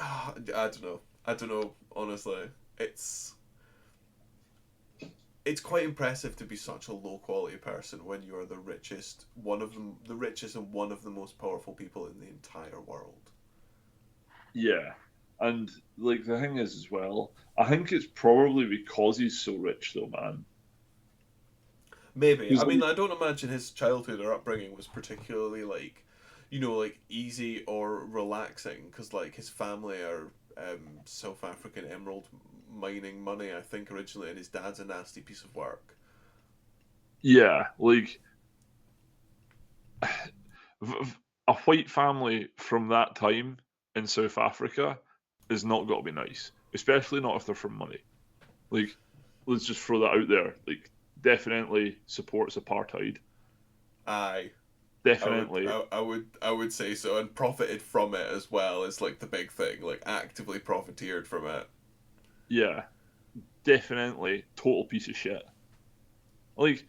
I don't know. Honestly, it's it's quite impressive to be such a low quality person when you are the richest, the richest and one of the most powerful people in the entire world. Yeah. And like the thing is as well, I think it's probably because he's so rich though, man. Maybe. Because I mean, like, I don't imagine his childhood or upbringing was particularly like, like easy or relaxing because like his family are South African emerald mining money, I think originally, and his dad's a nasty piece of work. yeah, like a white family from that time in South Africa is not going to be nice, especially not if they're from money. Like, let's just throw that out there. Like, definitely supports apartheid. Aye. Definitely, I would say so, and profited from it as well is like the big thing. Like actively profiteered from it. yeah, definitely total piece of shit. Like,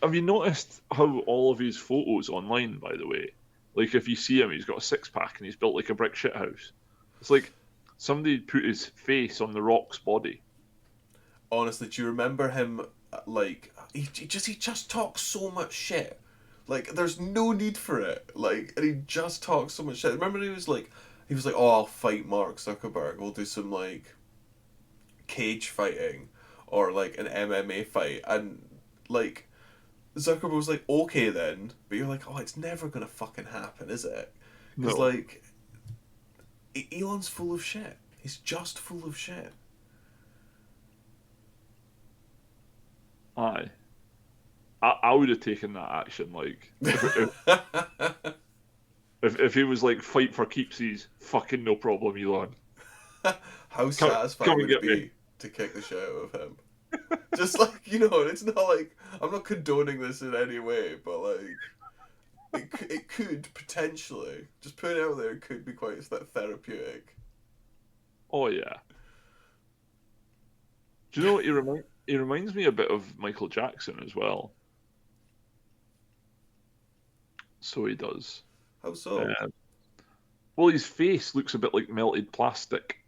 have you noticed how all of his photos online, by the way, like if you see him, he's got a six pack and he's built like a brick shit house. It's like somebody put his face on the Rock's body. Honestly, do you remember him? Like he just talks so much shit. Like there's no need for it. Like and he just talks so much shit. Remember he was like, oh, I'll fight Mark Zuckerberg. We'll do some like cage fighting or like an MMA fight, and like Zuckerberg was like, okay then, but you're like, oh, it's never gonna fucking happen, is it? Because No, like Elon's full of shit. He's just full of shit. aye, I would have taken that action. Like, if he was like fight for keepsies, fucking no problem, Elon. How Come, satisfying come and would it get me. be to kick the shit out of him? Just like it's not like I'm not condoning this in any way, but like it could potentially just put it out there. It could be quite therapeutic. Oh yeah. Do you know what he reminds me a bit of Michael Jackson as well. So he does. How so? Uh, well, his face looks a bit like melted plastic.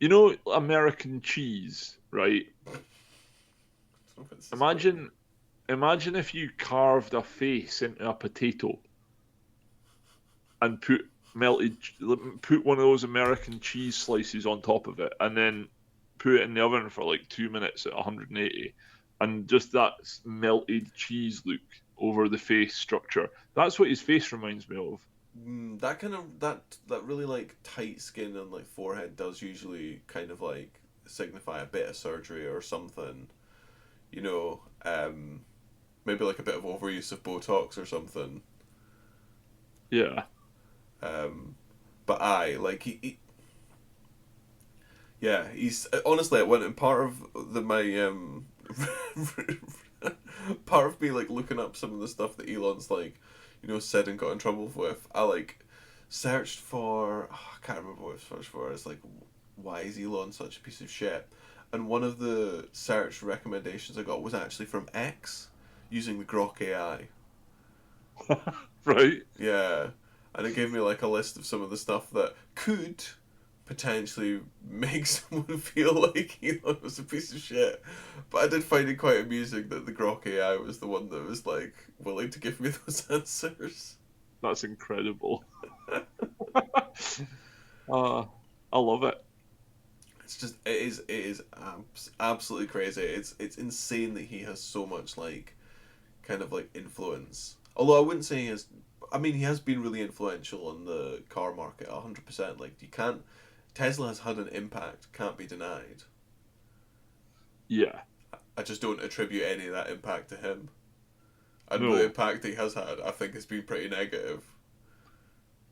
You know, American cheese, right? I don't know if this is going. Imagine, imagine if you carved a face into a potato and put one of those American cheese slices on top of it, and then put it in the oven for like 2 minutes at 180, and just that melted cheese look over the face structure. That's what his face reminds me of. That kind of that really like tight skin and like forehead does usually kind of like signify a bit of surgery or something. You know, maybe like a bit of overuse of Botox or something. Yeah. Um, but I like yeah, he's honestly when part of my part of me like looking up some of the stuff that Elon's like, said and got in trouble with. I like searched for I can't remember what I searched for. It's like why is Elon such a piece of shit? And one of the search recommendations I got was actually from X using the Grok AI. Right. Yeah, and it gave me like a list of some of the stuff that could potentially make someone feel like Elon was a piece of shit. But I did find it quite amusing that the Grok AI was the one that was like willing to give me those answers. That's incredible. uh, I love it. It's just it is absolutely crazy. It's insane that he has so much like kind of like influence. Although I wouldn't say he has. I mean, he has been really influential in the car market, 100%. Like you can't. Tesla has had an impact, can't be denied. Yeah. I just don't attribute any of that impact to him. And the No. impact he has had, I think, has been pretty negative.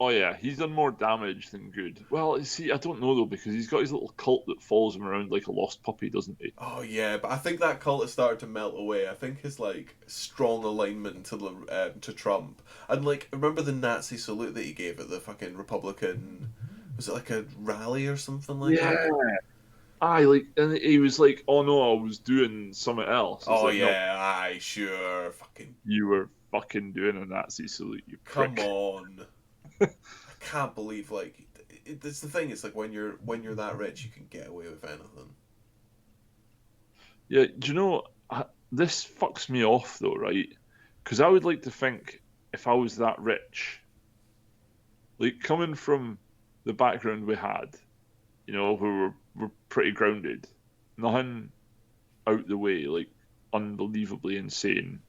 Oh yeah, he's done more damage than good. Well, you see, I don't know though because he's got his little cult that follows him around like a lost puppy, doesn't he? Oh yeah, but I think that cult has started to melt away. I think his like strong alignment to Trump, and like remember the Nazi salute that he gave at the fucking Republican, was it like a rally or something like Yeah. that? Aye, like, and he was like, "Oh no, I was doing something else." It's Oh like, no, yeah, aye, sure, fucking you were fucking doing a Nazi salute, you come prick. on. I can't believe like it's the thing. It's like when you're that rich, you can get away with anything. Yeah, do you know, this fucks me off though, right? Because I would like to think if I was that rich, like coming from the background we had, we were pretty grounded, nothing out the way, like unbelievably insane.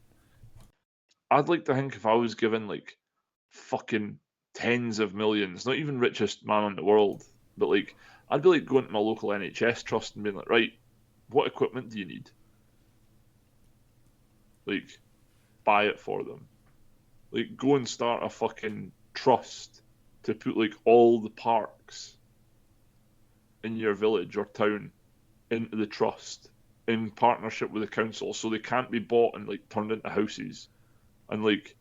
I'd like to think if I was given like fucking tens of millions, not even richest man in the world, but like I'd be like going to my local NHS trust and being like, right, what equipment do you need? Like, buy it for them. Like, go and start a fucking trust to put like all the parks in your village or town into the trust in partnership with the council so they can't be bought and like turned into houses and like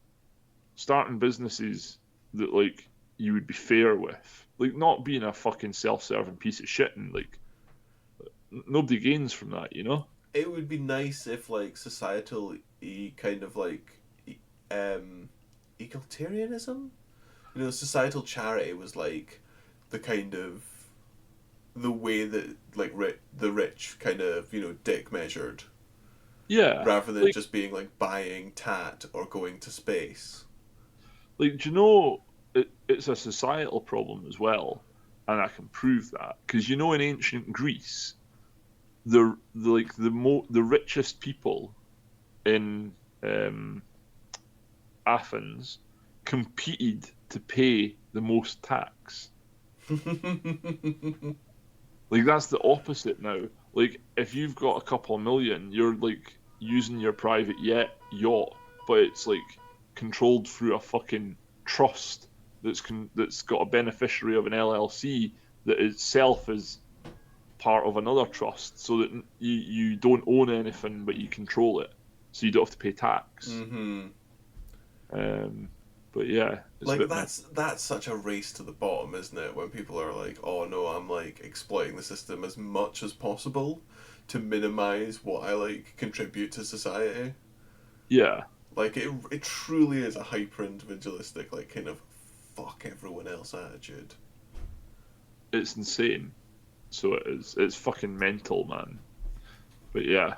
starting businesses that like you would be fair with, like not being a fucking self-serving piece of shit and like nobody gains from that. It would be nice if like societal kind of like um egalitarianism, societal charity was like the kind of the way that like the rich kind of dick measured Yeah, rather than like just being like buying tat or going to space. do you know it's a societal problem as well, and I can prove that because in ancient Greece, the richest people in Athens competed to pay the most tax. Like that's the opposite now. Like if you've got a couple of million, you're like using your private yacht, but it's like controlled through a fucking trust that's got a beneficiary of an LLC that itself is part of another trust, so that you don't own anything but you control it, so you don't have to pay tax. Mm-hmm. Um, but yeah, it's a Like bit that's such a race to the bottom, isn't it? When people are like, "Oh no, I'm like exploiting the system as much as possible to minimize what I like contribute to society." yeah, Like it truly is a hyper individualistic, like kind of fuck everyone else attitude. it's insane. So it is. It's fucking mental, man. But yeah,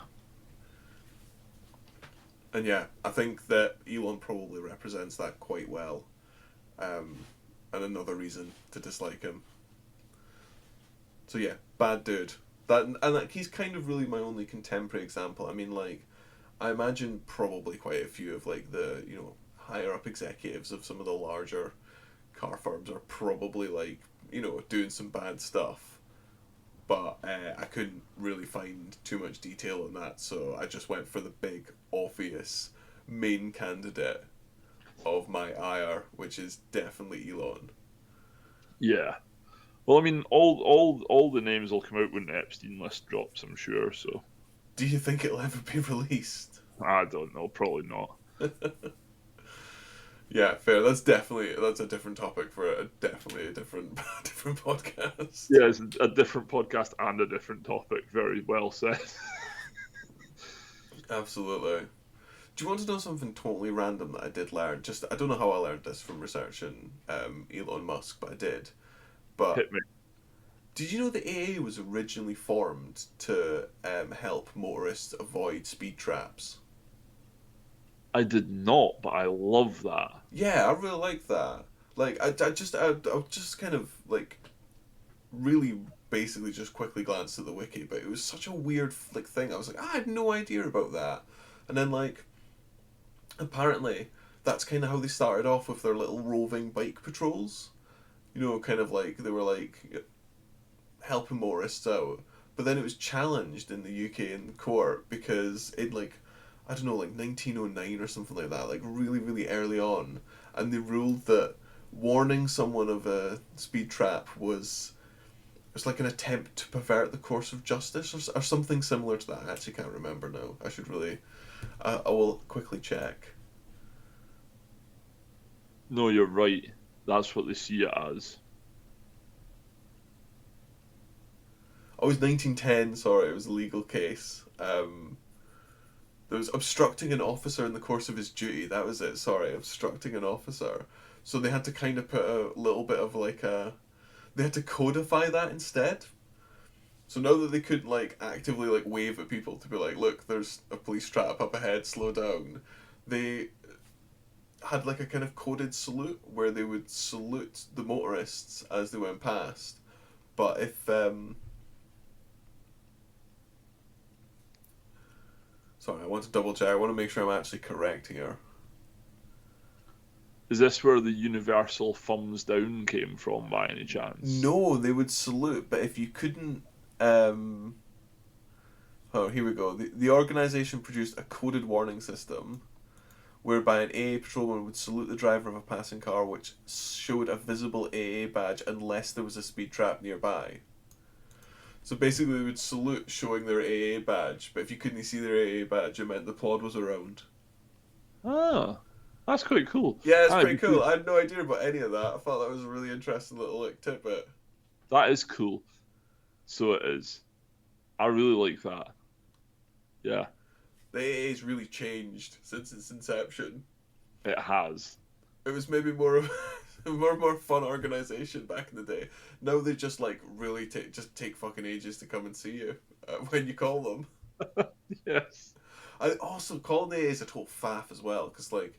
And yeah, I think that Elon probably represents that quite well. Um, and another reason to dislike him. So yeah, bad dude. That and like he's kind of really my only contemporary example. I mean, like, I imagine probably quite a few of like the higher up executives of some of the larger car firms are probably like doing some bad stuff. But I couldn't really find too much detail on that, so I just went for the big, obvious main candidate of my ire, which is definitely Elon. yeah. Well, I mean, all the names will come out when the Epstein list drops, I'm sure. So Do you think it'll ever be released? I don't know, probably not. Yeah, fair. That's a different topic for definitely a different different podcast. Yeah, it's a different podcast and a different topic. Very well said. Absolutely. Do you want to know something totally random that I did learn? Just I don't know how I learned this from researching Elon Musk, but I did. But Hit me. Did you know the AA was originally formed to help motorists avoid speed traps? I did not, but I love that. Yeah, I really like that. Like, I just kind of like really basically just quickly glanced at the wiki, but it was such a weird like thing. I was like, I had no idea about that, and then like apparently that's kind of how they started off with their little roving bike patrols. You know, kind of like they were like helping motorists out. But then it was challenged in the UK in court because in like I don't know like 1909 or something like that, like really really early on, and they ruled that warning someone of a speed trap was like an attempt to pervert the course of justice or something similar to that. I actually can't remember now. I should really I will quickly check. No, you're right. That's what they see it as. Oh, it was 1910. Sorry, it was a legal case. There was obstructing an officer in the course of his duty. That was it. Sorry, obstructing an officer. So they had to kind of put a little bit of like a. They had to codify that instead. So now that they could like actively like wave at people to be like, look, there's a police trap up ahead, slow down. They had like a kind of coded salute where they would salute the motorists as they went past. But if sorry, I want to double check. I want to make sure I'm actually correct here. Is this where the universal thumbs down came from by any chance? No, they would salute, but if you couldn't, um, oh, here we go. The organization produced a coded warning system whereby an AA patrolman would salute the driver of a passing car which showed a visible AA badge unless there was a speed trap nearby. So basically, they would salute showing their AA badge, but if you couldn't see their AA badge, it meant the plod was around. Ah, that's quite cool. Yeah, it's Ah, pretty cool. because I had no idea about any of that. I thought that was a really interesting little like tidbit. that is cool. So it is. I really like that. Yeah, The AA's really changed since its inception. it has. It was maybe more of a more fun organization back in the day. Now they just like really take fucking ages to come and see you when you call them. Yes. I also calling the AA is a total faff as well because like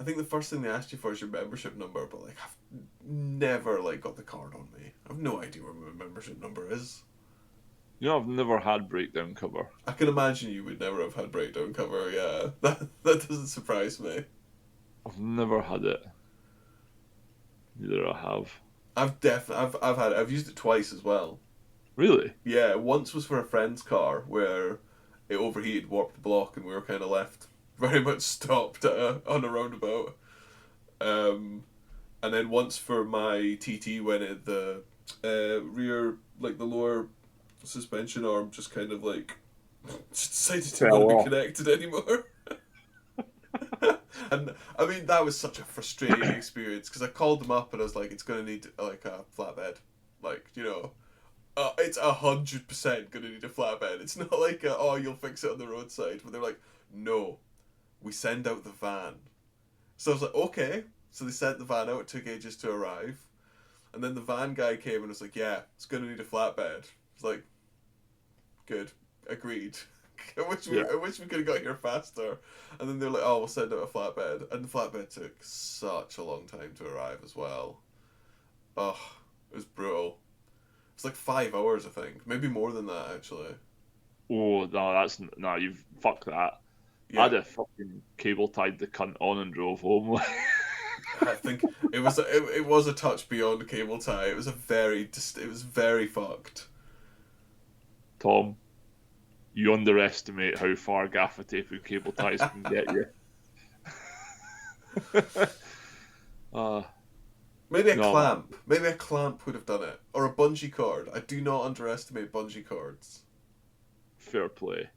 I think the first thing they asked you for is your membership number, but like I've never like got the card on me. I've no idea where my membership number is. You know, I've never had breakdown cover. I can imagine you would never have had breakdown cover. Yeah, that doesn't surprise me. I've never had it. Neither I have. I've used it twice as well. Really? Yeah, once was for a friend's car where it overheated, warped the block, and we were kind of left very much stopped on a roundabout. And then once for my TT when the rear, like the lower suspension arm, just kind of like just decided to Fell not be off. connected anymore. And I mean that was such a frustrating experience because I called them up and I was like, it's gonna need like a flatbed, like you know. It's 100% gonna need a flatbed. It's not like oh you'll fix it on the roadside, but they're like, no, we send out the van. So I was like, okay. So they sent the van out. It took ages to arrive, and then the van guy came and was like, yeah, it's gonna need a flatbed. It's like, good, agreed. Yeah. I wish we could have got here faster. And then they're like, oh, we'll send out a flatbed, and the flatbed took such a long time to arrive as well. Oh, it was brutal. It's like 5 hours, I think. Maybe more than that, actually. Oh no, that's no. You've fuck that. Yeah, I'd have fucking cable tied the cunt on and drove home. I think it was a touch beyond cable tie. It was it was very fucked. Tom, you underestimate how far gaffer tape and cable ties can get you. uh, Maybe a no, man. clamp. Maybe a clamp would have done it. Or a bungee cord. I do not underestimate bungee cords. Fair play.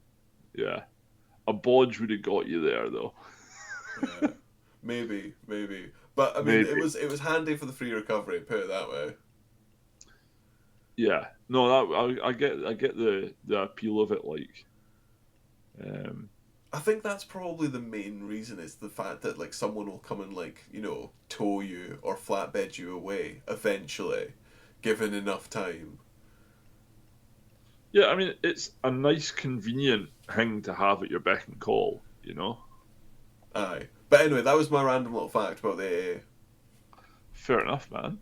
Yeah. A bodge would have got you there, though. Yeah. Maybe. But I mean Maybe. it was handy for the free recovery, put it that way. Yeah. No, I get the appeal of it. Like, um, I think that's probably the main reason is the fact that like someone will come and like, you know, tow you or flatbed you away eventually, given enough time. Yeah, I mean, it's a nice, convenient thing to have at your beck and call, you know? Aye. But anyway, that was my random little fact about the AA. Fair enough, man.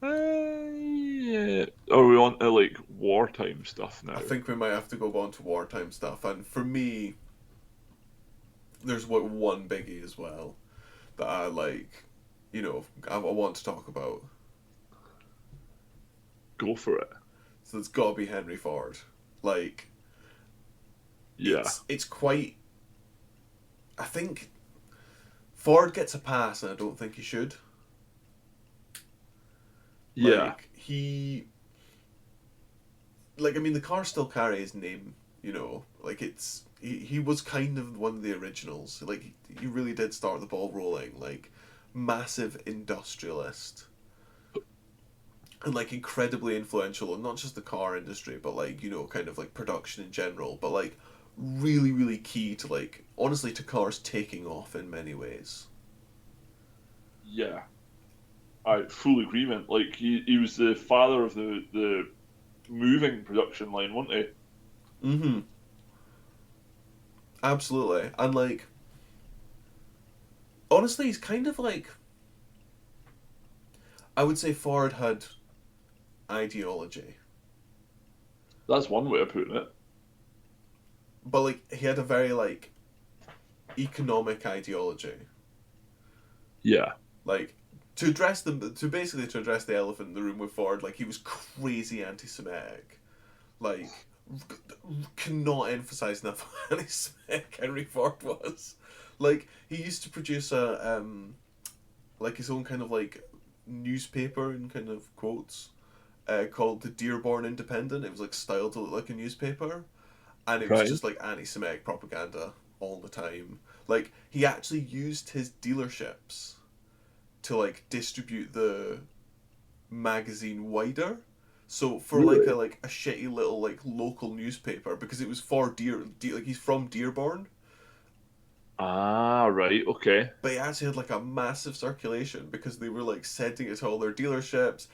Yeah. Are we on to like wartime stuff now? I think we might have to go on to wartime stuff. And for me, there's one biggie as well that I like, I want to talk about. Go for it. So it's got to be Henry Ford. Like, Yeah. it's quite. I think Ford gets a pass, and I don't think he should. Yeah. I mean, the car still carries his name. Like he was kind of one of the originals. Like he really did start the ball rolling. Like massive industrialist and like incredibly influential in not just the car industry, but like kind of like production in general. But like really really key to like honestly to cars taking off in many ways. Yeah. I full agreement. Like he was the father of the moving production line, wasn't he? Mm-hmm. Absolutely, and like honestly, he's kind of like I would say Ford had ideology, That's one way of putting it. but like he had a very like economic ideology. Yeah. Like to address the elephant in the room with Ford, like he was crazy anti-Semitic. Like cannot emphasize enough how anti-Semitic Henry Ford was. Like he used to produce a like his own kind of like newspaper in kind of quotes called the Dearborn Independent. It was like styled to look like a newspaper, and it was Right. just like anti-Semitic propaganda all the time. Like he actually used his dealerships to like distribute the magazine wider. So for Really? like a shitty little like local newspaper because it was for like he's from Dearborn, Ah, right. Okay. but he actually had like a massive circulation because they were like sending it to all their dealerships.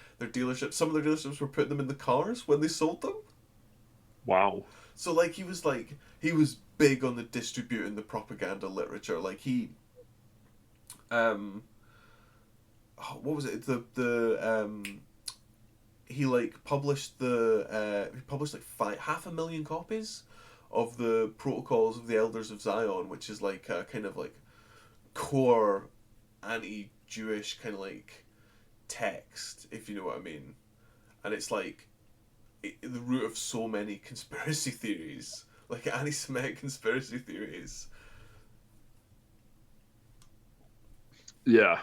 Some of their dealerships were putting them in the cars when they sold them. Wow. So he was big on the distributing the propaganda literature. Like um what was it he like published he published like 500,000 copies of the Protocols of the Elders of Zion, which is like a kind of like core anti-Jewish kind of like text, if you know what I mean. And it's like the root of so many conspiracy theories, like anti-Semitic conspiracy theories. Yeah.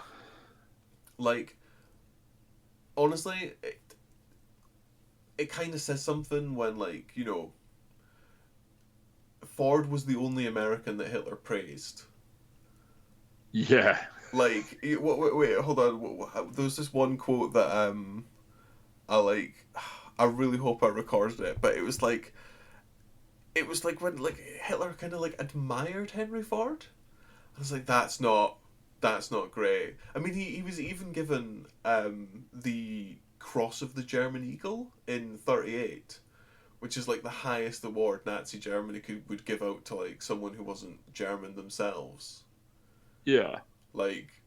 Like honestly, it kind of says something when like Ford was the only American that Hitler praised. Yeah. Like, wait, hold on. There was this one quote that I like. I really hope I recorded it, but it was like when like Hitler kind of like admired Henry Ford. I was like, that's not great. I mean, he was even given the Cross of the German Eagle in '38, which is like the highest award Nazi Germany would give out to like someone who wasn't German themselves. Yeah. Like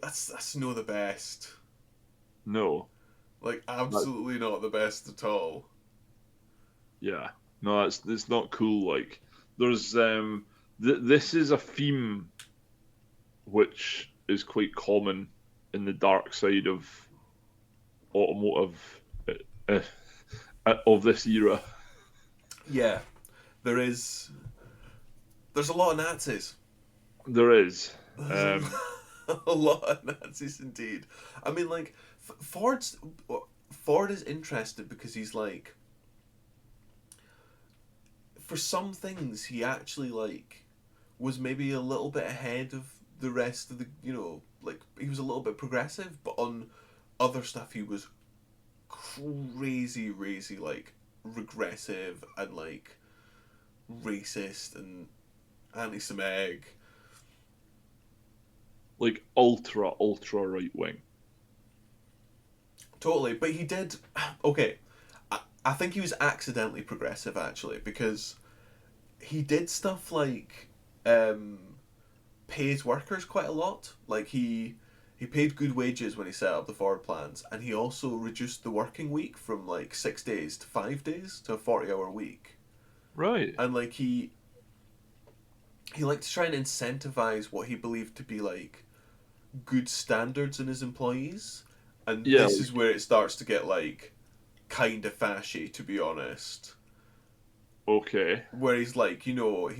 that's no the best. No. Like That, absolutely not the best at all. yeah. No, it's not cool. Like there's this is a theme which is quite common in the dark side of automotive uh, of this era. Yeah, there is. There's a lot of Nazis. There is. There's Um, a lot of Nazis indeed. I mean, like Ford is interested because he's like for some things he actually like was maybe a little bit ahead of the rest of the like he was a little bit progressive, but on other stuff he was crazy like regressive and like racist and anti-Semitic. like ultra right wing. Totally, but he did. Okay, I think he was accidentally progressive actually, because he did stuff like um, pay his workers quite a lot. Like he paid good wages when he set up the forward plans, and he also reduced the working week from like 6 days to 5 days to a 40-hour week. Right. And like he liked to try and incentivize what he believed to be like good standards in his employees, and Yeah. this is where it starts to get like kind of fashy, to be honest. Okay. Where he's like, he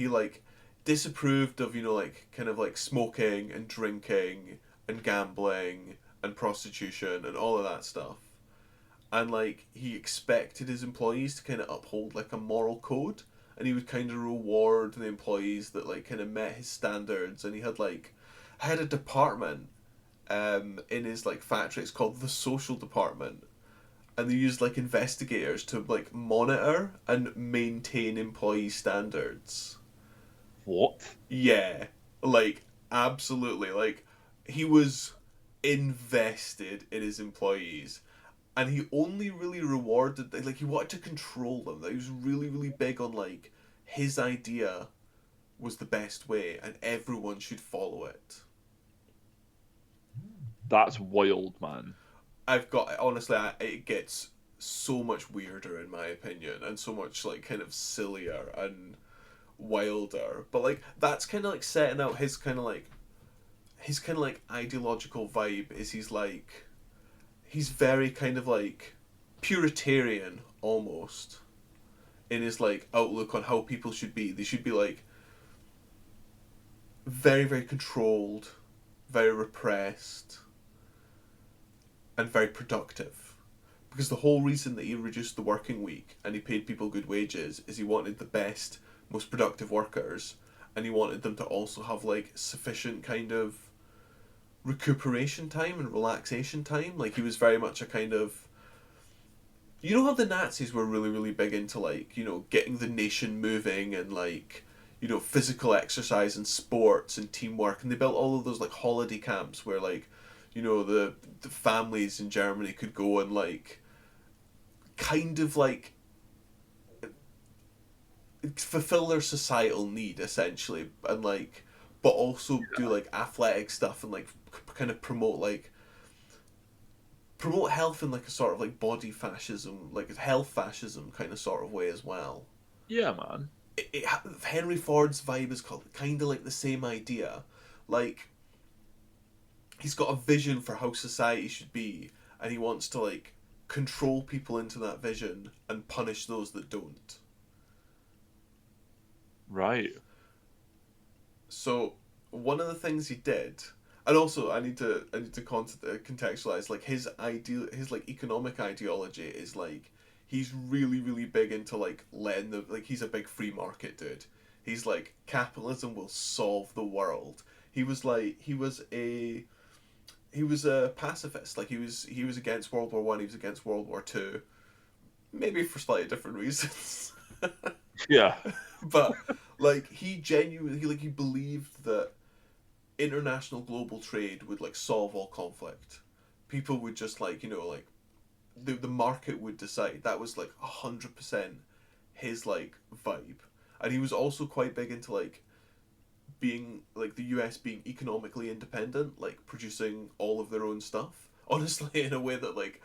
like disapproved of, like kind of like smoking and drinking and gambling and prostitution and all of that stuff. And like he expected his employees to kind of uphold like a moral code, and he would kind of reward the employees that like kind of met his standards. And he had a department in his like factory. It's called the social department, and they used like investigators to like monitor and maintain employee standards. What? Yeah, like absolutely. Like he was invested in his employees, and he only really rewarded, like he wanted to control them. Like, he was really really big on like his idea was the best way and everyone should follow it. That's wild, man. I've got honestly, it gets so much weirder in my opinion, and so much like kind of sillier and wilder. But like that's kind of like setting out his kind of like ideological vibe. Is he's very kind of like puritarian almost in his like outlook on how people should be. They should be like very very controlled, very repressed, and very productive. Because the whole reason that he reduced the working week and he paid people good wages is he wanted the best, most productive workers, and he wanted them to also have like sufficient kind of recuperation time and relaxation time. Like he was very much a kind of, how the Nazis were really really big into like getting the nation moving and like physical exercise and sports and teamwork, and they built all of those like holiday camps where like the families in Germany could go and like kind of like fulfill their societal need essentially, and like but also do like athletic stuff and like kind of promote health in like a sort of like body fascism, like health fascism kind of sort of way as well. Yeah, man. Henry Ford's vibe is called kind of like the same idea. Like he's got a vision for how society should be, and he wants to like control people into that vision and punish those that don't. Right. So one of the things he did, and also I need to contextualize like his like economic ideology is like he's really really big into like letting the like he's a big free market dude. He's like capitalism will solve the world. He was a pacifist. Like he was against World War One. He was against World War Two. Maybe for slightly different reasons. Yeah. But like he genuinely he believed that international global trade would like solve all conflict. People would just like like the market would decide. That was like 100% his like vibe. And he was also quite big into like being like the US being economically independent, like producing all of their own stuff. Honestly, in a way that like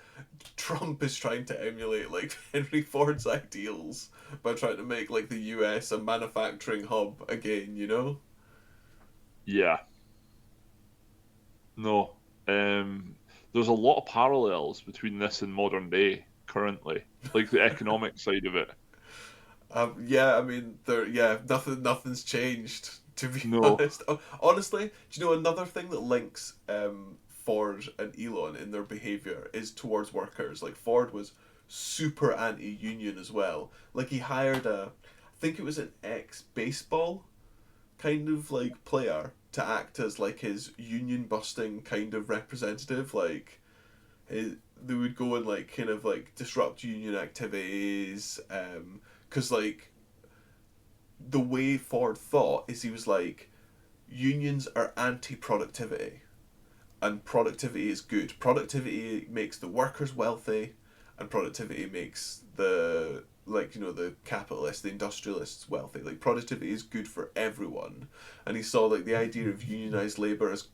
Trump is trying to emulate like Henry Ford's ideals by trying to make like the US a manufacturing hub again, Yeah. No. There's a lot of parallels between this and modern day currently, like the economic side of it. Yeah, I mean, nothing's changed. To be No. honest, honestly, do you know another thing that links Ford and Elon in their behavior is towards workers? Like Ford was super anti-union as well. Like he hired I think it was an ex-baseball kind of like player to act as like his union busting kind of representative. Like they would go and like kind of like disrupt union activities, because like the way Ford thought is he was like unions are anti-productivity and productivity is good. Productivity makes the workers wealthy, and productivity makes the the capitalists, the industrialists wealthy. Like productivity is good for everyone, and he saw like the idea of unionized labor as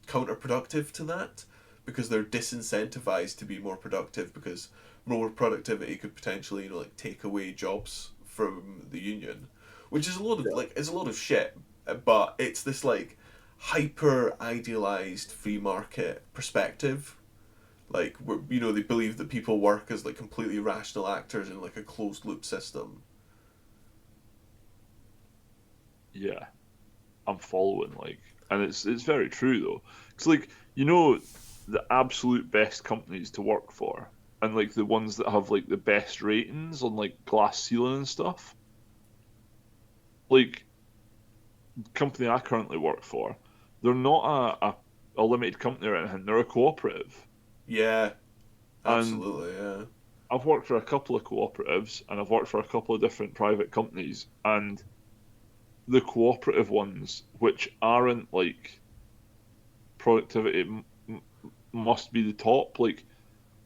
counterproductive to that because they're disincentivized to be more productive because more productivity could potentially like take away jobs from the union, which is a lot of it's a lot of shit, but it's this like hyper idealized free market perspective. Like they believe that people work as like completely rational actors in like a closed loop system. Yeah, I'm following, like, and it's very true though. It's like, you know, the absolute best companies to work for, and like the ones that have like the best ratings on like glass ceiling and stuff. Like, the company I currently work for, they're not a limited company or anything. They're a cooperative, Yeah, and absolutely. Yeah. I've worked for a couple of cooperatives, and I've worked for a couple of different private companies, and the cooperative ones, which aren't like productivity, must be the top. Like,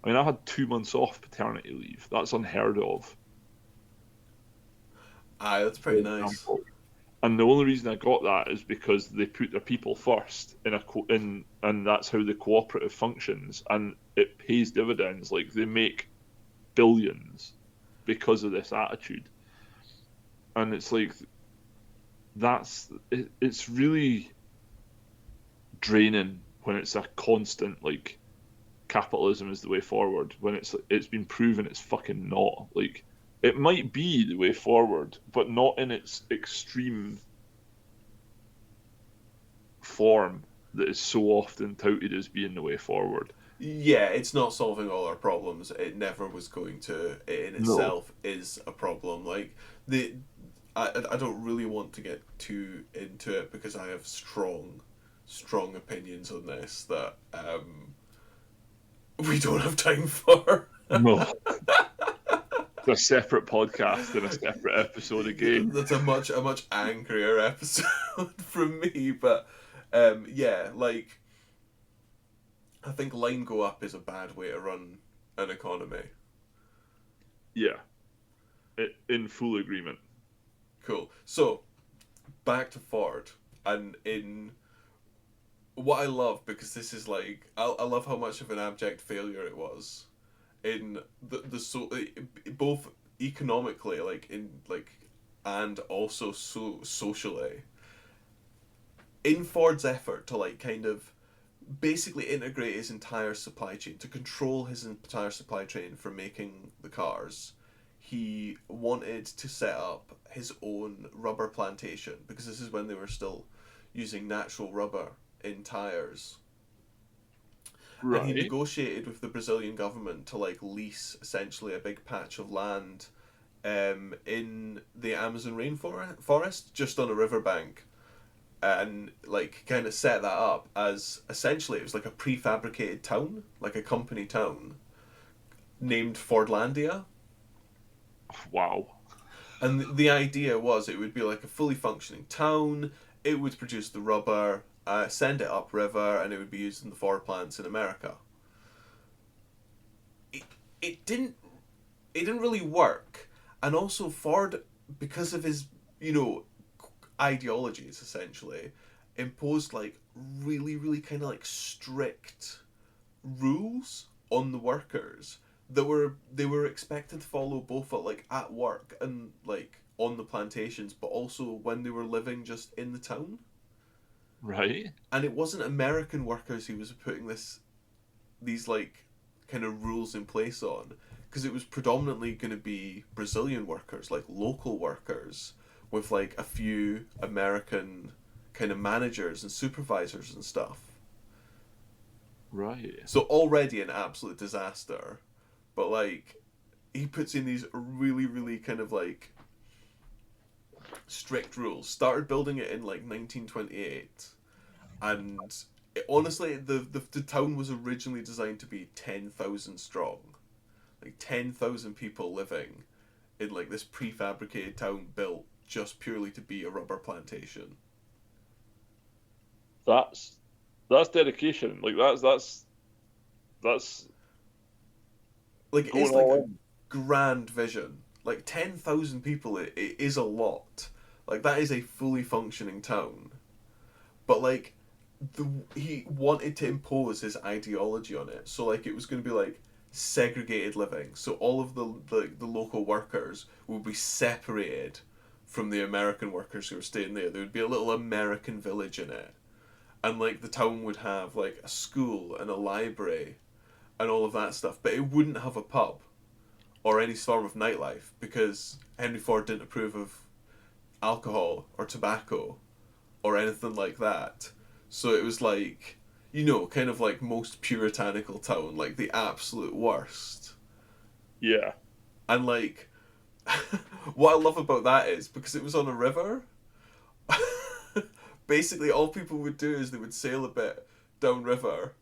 I mean, I had 2 months off paternity leave. That's unheard of, Aye, that's for pretty nice. example. And the only reason I got that is because they put their people first and that's how the cooperative functions, and it pays dividends. Like, they make billions because of this attitude, and it's like it's really draining when it's a constant like capitalism is the way forward when it's been proven it's fucking not. Like, it might be the way forward, but not in its extreme form that is so often touted as being the way forward. Yeah, it's not solving all our problems. It never was going to. It in No. itself is a problem. Like the, I don't really want to get too into it because I have strong opinions on this that we don't have time for. No. It's a separate podcast and a separate episode again. That's a much angrier episode from me, but yeah, like I think line go up is a bad way to run an economy. Yeah, in full agreement. Cool. So back to Ford, and in what I love because this is like I love how much of an abject failure it was in both economically like in like and also socially in Ford's effort to like kind of basically integrate his entire supply chain to control his entire supply chain for making the cars. He wanted to set up his own rubber plantation because this is when they were still using natural rubber in tires. And he Right. negotiated with the Brazilian government to like lease essentially a big patch of land in the Amazon rainforest just on a riverbank and like kind of set that up as essentially it was like a prefabricated town, like a company town named Fordlandia. Wow. And the idea was it would be like a fully functioning town. It would produce the rubber, send it upriver, and it would be used in the Ford plants in America. It, it didn't it didn't really work, and also Ford, because of his you know ideologies, essentially imposed like really kind of like strict rules on the workers that they were expected to follow both at work and like on the plantations, but also when they were living just in the town. Right. And it wasn't American workers he was putting these like kind of rules in place on, because it was predominantly going to be Brazilian workers, like local workers, with like a few American kind of managers and supervisors and stuff. Right. So already an absolute disaster, but like he puts in these really kind of like strict rules. Started building it in like 1928, and honestly, the town was originally designed to be 10,000 strong, like 10,000 people living in like this prefabricated town built just purely to be a rubber plantation. That's that's dedication. Like, that's Like it Going is like all a in. grand vision. Like 10,000 people, it is a lot. Like that is a fully functioning town. But like he wanted to impose his ideology on it. So like it was going to be like segregated living. So all of the local workers would be separated from the American workers who were staying there. There would be a little American village in it. And like the town would have like a school and a library and all of that stuff, but it wouldn't have a pub or any form of nightlife because Henry Ford didn't approve of alcohol or tobacco or anything like that. So it was like, kind of like most puritanical town, like the absolute worst. Yeah. And like, what I love about that is because it was on a river, basically all people would do is they would sail a bit downriver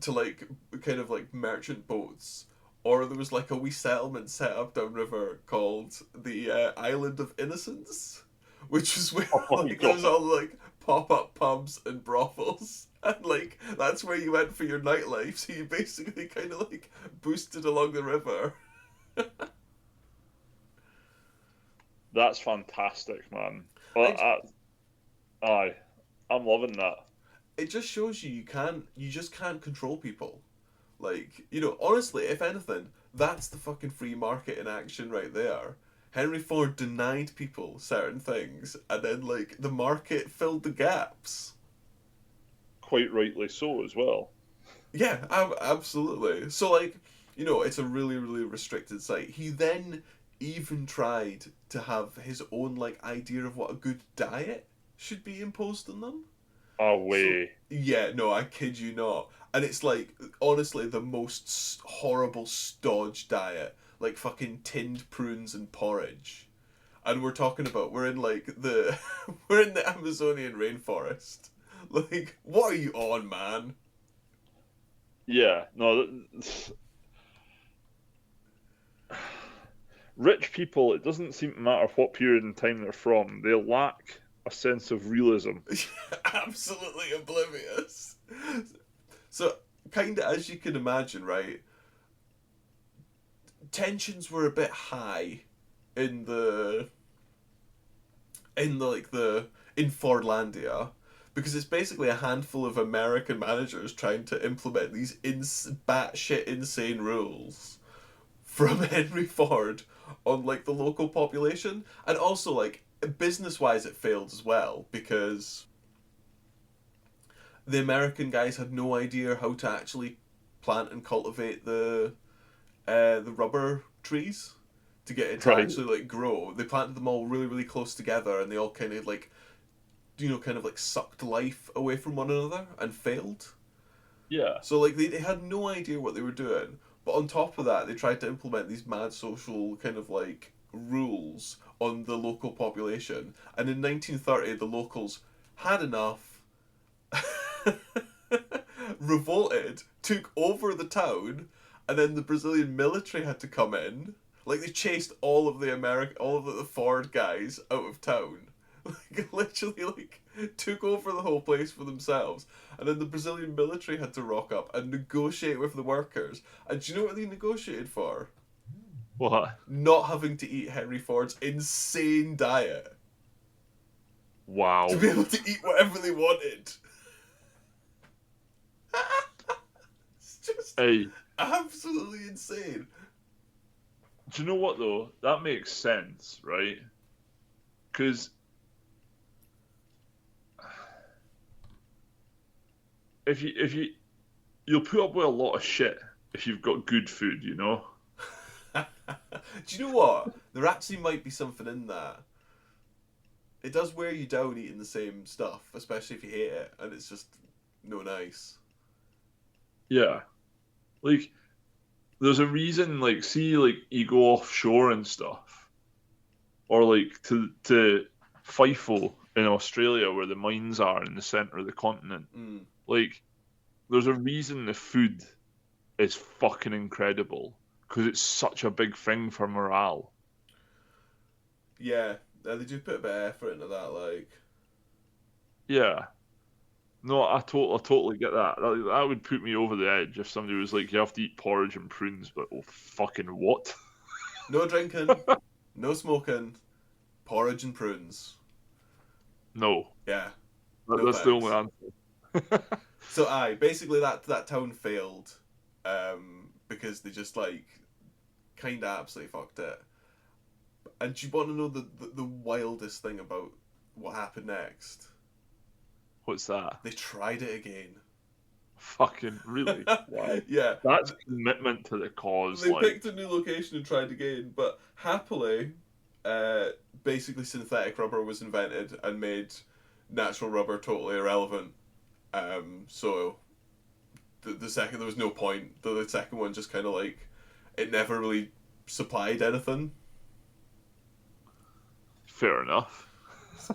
to like kind of like merchant boats, or there was like a wee settlement set up downriver called the Island of Innocence, which was where Oh my like there was god. all like pop up pubs and brothels, and like that's where you went for your nightlife. So you basically kind of like boosted along the river. That's fantastic, man. I, Aye. I'm loving that. it just shows you just can't control people. Like, honestly, if anything, that's the fucking free market in action right there. Henry Ford denied people certain things, and then, like, the market filled the gaps. Quite rightly so as well. Yeah, absolutely. So, like, it's a really, really restricted site. He then even tried to have his own, like, idea of what a good diet should be imposed on them. So Away. yeah, no, I kid you not. And it's like honestly the most horrible stodge diet, like fucking tinned prunes and porridge. And we're talking about we're in like the we're in the Amazonian rainforest. Like, what are you on, man? Yeah. No. Rich people, it doesn't seem to matter what period in time they're from. They lack a sense of realism. Absolutely oblivious. So, kind of as you can imagine, right? Tensions were a bit high in in Fordlandia because it's basically a handful of American managers trying to implement these batshit insane rules from Henry Ford on like the local population, and also like business wise it failed as well because the American guys had no idea how to actually plant and cultivate the rubber trees to get it to Right. actually like grow. They planted them all really really close together, and they all kind of like kind of like sucked life away from one another and failed. Yeah. So like they had no idea what they were doing. But on top of that, they tried to implement these mad social kind of like rules on the local population. And in 1930, the locals had enough, revolted, took over the town, and then the Brazilian military had to come in. Like they chased all of the Ford guys out of town. Like literally, like took over the whole place for themselves, and then the Brazilian military had to rock up and negotiate with the workers. And do you know what they negotiated for? What? Not having to eat Henry Ford's insane diet to Wow. be able to eat whatever they wanted. It's just Hey, absolutely insane. do you know what though? That makes sense, right? Because if you you'll put up with a lot of shit if you've got good food, you know? Do you know what? There actually might be something in that. It does wear you down eating the same stuff, especially if you hate it, and it's just no nice. Yeah. Like there's a reason like see like you go offshore and stuff. Or like to FIFO in Australia where the mines are in the centre of the continent. Mm. Like there's a reason the food is fucking incredible because it's such a big thing for morale. Yeah, they do put a bit of effort into that. Like, Yeah. No, I totally get that. That would put me over the edge if somebody was like, "You have to eat porridge and prunes," but oh, fucking what? No drinking, no smoking, porridge and prunes. No, Yeah, no that's the only thanks. answer. So basically that town failed, because they just like kind of absolutely fucked it. And do you want to know the wildest thing about what happened next? What's that? They tried it again. Fucking really? Wow. Yeah, That's commitment to the cause. they Like, picked a new location and tried again, but happily, uh, basically synthetic rubber was invented and made natural rubber totally irrelevant. So the second there was no point. The second one just kind of like it never really supplied anything. fair enough.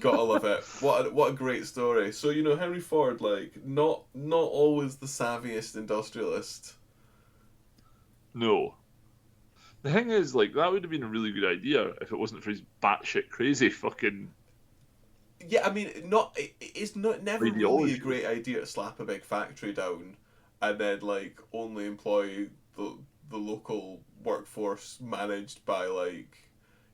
Gotta love it. What a great story. So Henry Ford, like not always the savviest industrialist. No. The thing is, like, that would have been a really good idea if it wasn't for his batshit crazy fucking Yeah, I mean, it's not never really a ideology. great idea to slap a big factory down, and then like only employ the local workforce managed by like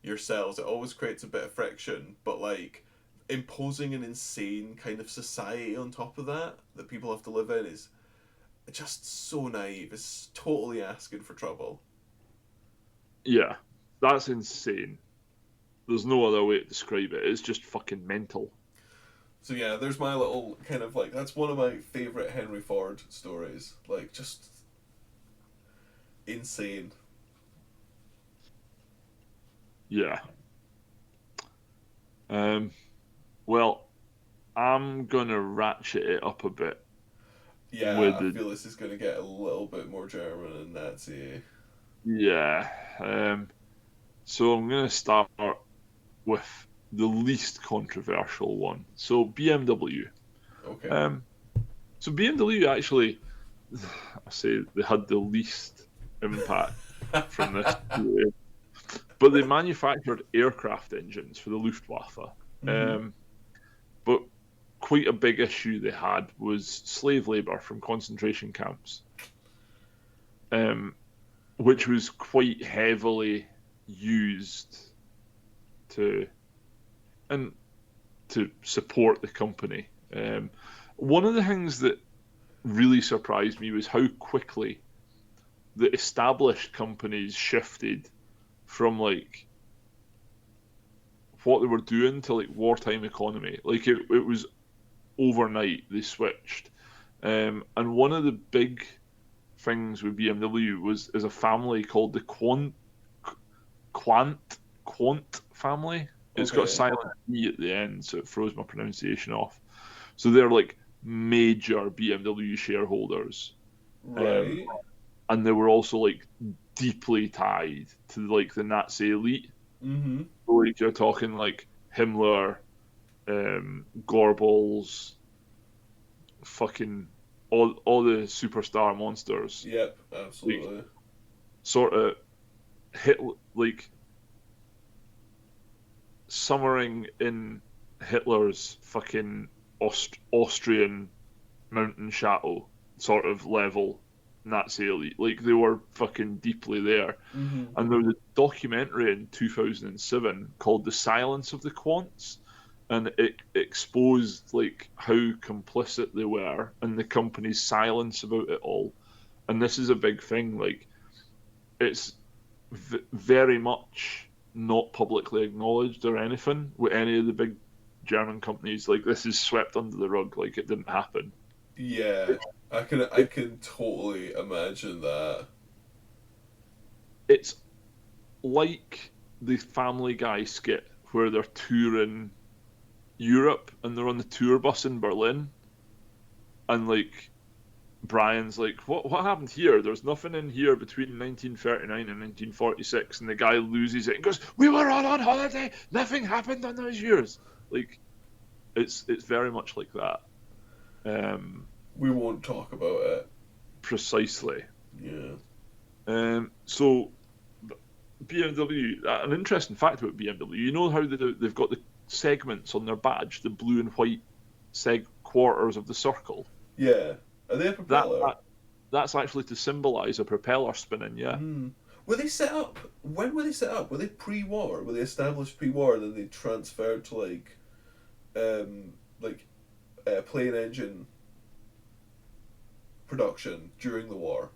yourselves. It always creates a bit of friction, but like imposing an insane kind of society on top of that people have to live in is just so naive. It's totally asking for trouble. Yeah, that's insane. There's no other way to describe it. It's just fucking mental. So yeah, there's my little kind of like that's one of my favorite Henry Ford stories. Like just insane. Yeah. Um. Well, I'm gonna ratchet it up a bit Yeah, with I the feel this is going to get a little bit more German and Nazi. yeah. So I'm gonna start with the least controversial one. So BMW. Okay. Um. So BMW actually, I say they had the least impact from this, but they manufactured aircraft engines for the Luftwaffe. hmm Um, but quite a big issue they had was slave labour from concentration camps, um, which was quite heavily used to and to support the company. One of the things that really surprised me was how quickly the established companies shifted from like what they were doing to like wartime economy. Like it was overnight they switched. And one of the big things with BMW was is a family called the Quant family. It's got a Okay. silent E at the end, so it throws my pronunciation off. So they're like major BMW shareholders. Um, Right. and they were also like deeply tied to like the Nazi elite. Mm-hmm. So, like you're talking like Himmler, Goebbels, fucking all the superstar monsters, Yep. like Absolutely. sort of hit like summering in Hitler's fucking Austrian mountain chateau sort of level Nazi elite. Like they were fucking deeply there. Mm-hmm. And there was a documentary in 2007 called "The Silence of the Quants," and it exposed like how complicit they were and the company's silence about it all. And this is a big thing. Like it's very much not publicly acknowledged or anything with any of the big German companies. Like this is swept under the rug, like it didn't happen. Yeah. I can totally imagine that. It's like the Family Guy skit where they're touring Europe and they're on the tour bus in Berlin, and like Brian's like, what happened here? There's nothing in here between 1939 and 1946, and the guy loses it and goes, "We were all on holiday. Nothing happened on those years." Like it's very much like that. Um, We won't talk about it. precisely. Yeah. So BMW, an interesting fact about BMW, you know how they've got the segments on their badge, the blue and white quarters of the circle. Yeah. Are they a That, propeller? that that's actually to symbolise a propeller spinning. Yeah. Hmm. Were they set up? When were they set up? Were they pre-war? Were they established pre-war, and then they transferred to um, like plane engine production during the war?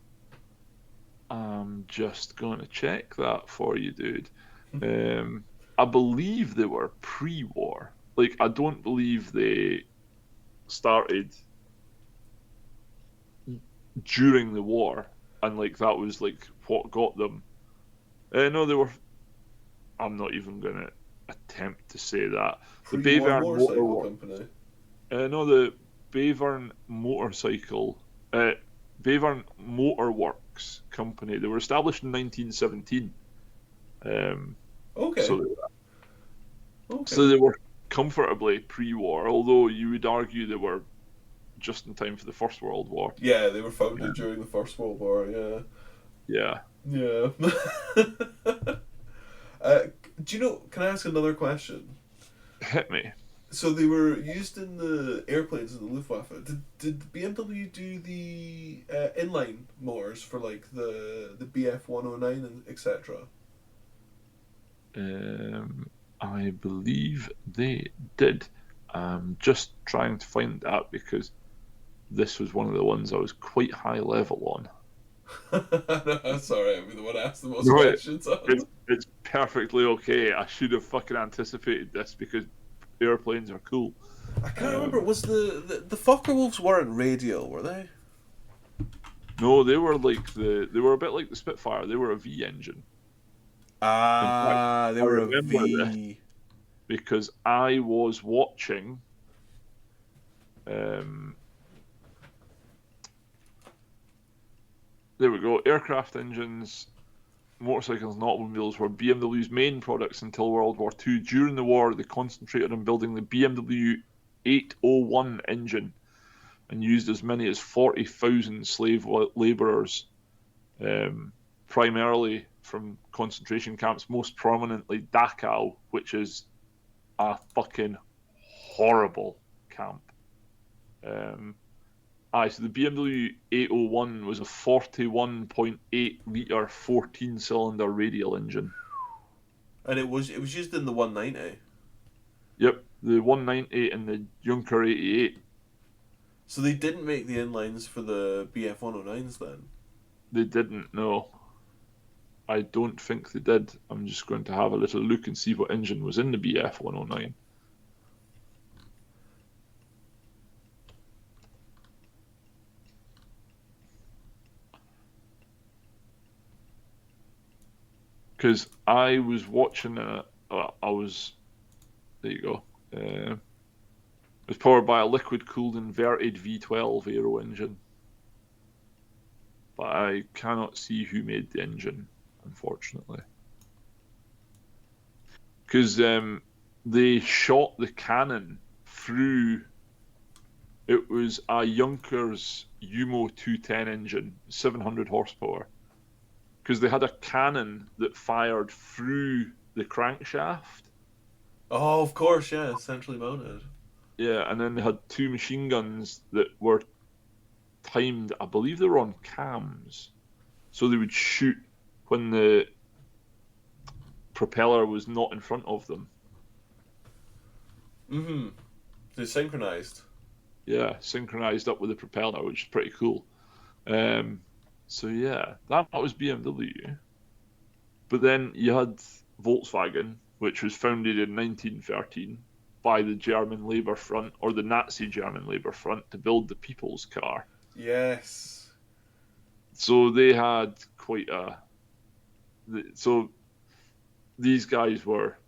I'm just going to check that for you, dude. Um, I believe they were pre-war. Like, I don't believe they started during the war, and like that was like what got them. No, they were. I'm not even going to attempt to say that. The Pre-war Bavarian Motor motorcycle Works. company. No, the Bavarian Motorcycle. Bavarian Motor Works Company. They were established in 1917. Um, Okay. so, so Okay. they were comfortably pre-war, although you would argue they were just in time for the First World War. Yeah, they were founded Um, during the First World War. Yeah. yeah, Yeah. uh, do you know? Can I ask another question? hit me. So they were used in the airplanes in the Luftwaffe. Did BMW do the inline motors for like the BF 109 and etc.? I believe they did. Just trying to find that because this was one of the ones I was quite high level on. No, sorry, I'm the one that asked the most No, questions on. it's perfectly okay. I should have fucking anticipated this because airplanes are cool. I can't remember. Um, Was the Fokker Wolves weren't radial, were they? no, they were like they were a bit like the Spitfire. They were a V engine. In fact, Ah, they I were a remember this V. because I was watching. Um, there we go. Aircraft engines, motorcycles, and automobiles were BMW's main products until World War II. During the war, they concentrated on building the BMW 801 engine and used as many as 40,000 slave labourers, primarily from concentration camps, most prominently Dachau, which is a fucking horrible camp. So the BMW 801 was a 41.8 litre 14-cylinder radial engine. And it was used in the 190. Yep, the 190 and the Junker 88. So they didn't make the inlines for the BF 109s then. They didn't know. I don't think they did. I'm just going to have a little look and see what engine was in the BF 109. Because I was watching I was. There you go. It was powered by a liquid-cooled inverted V12 aero engine. But I cannot see who made the engine, unfortunately. Because they shot the cannon through. It was a Junkers Umo 210 engine, 700 horsepower. Because they had a cannon that fired through the crankshaft. Oh, of course, yeah, centrally mounted. Yeah, and then they had two machine guns that were timed. I believe they were on cams, so they would shoot when the propeller was not in front of them. Mm-hmm. They synchronized. Yeah, synchronized up with the propeller, which is pretty cool. So yeah, that was BMW. But then you had Volkswagen, which was founded in 1913 by the German Labour Front, or the Nazi German Labour Front, to build the people's car. Yes. So they had quite a. So these guys were.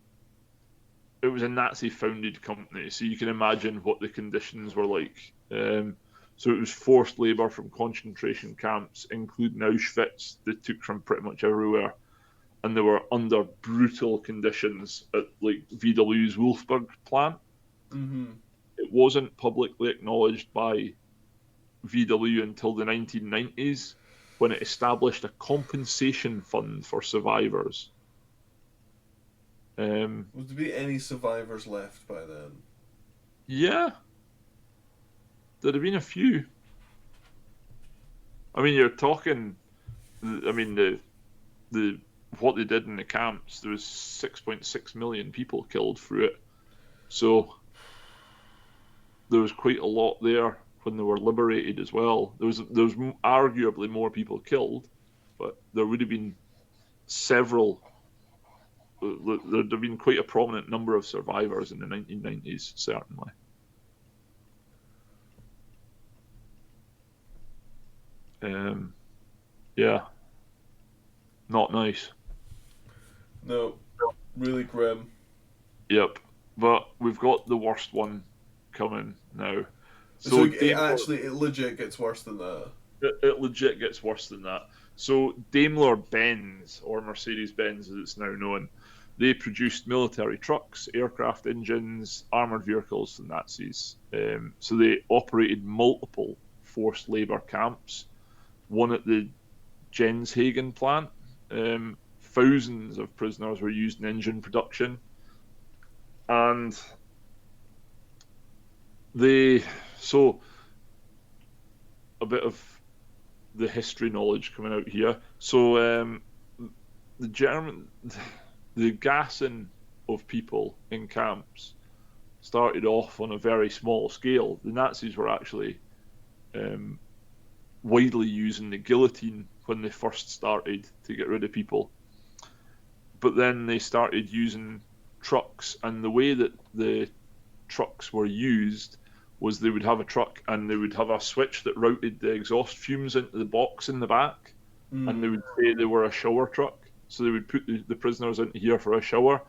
It was a Nazi-founded company, so you can imagine what the conditions were like. So it was forced labour from concentration camps, including Auschwitz, they took from pretty much everywhere. And they were under brutal conditions at like VW's Wolfsburg plant. Mm-hmm. It wasn't publicly acknowledged by VW until the 1990s, when it established a compensation fund for survivors. Would there be any survivors left by then? Yeah, There'd have been a few. I mean, you're talking. I mean, the what they did in the camps. There was 6.6 million people killed through it. So there was quite a lot there when they were liberated as well. There was arguably more people killed, but there would have been several. There'd have been quite a prominent number of survivors in the 1990s, certainly. Yeah, not nice. No, really grim. Yep, but we've got the worst one coming now. So So it legit gets worse than that. it legit gets worse than that. So Daimler Benz, or Mercedes Benz as it's now known, they produced military trucks, aircraft engines, armored vehicles for the Nazis. So they operated multiple forced labor camps, one at the Jenshagen plant. Thousands of prisoners were used in engine production. And so a bit of the history knowledge coming out here. So the gassing of people in camps started off on a very small scale. The Nazis were actually widely using the guillotine when they first started to get rid of people. But then they started using trucks, and the way that the trucks were used was they would have a truck and they would have a switch that routed the exhaust fumes into the box in the back, and they would say they were a shower truck. So they would put the prisoners into here for a shower,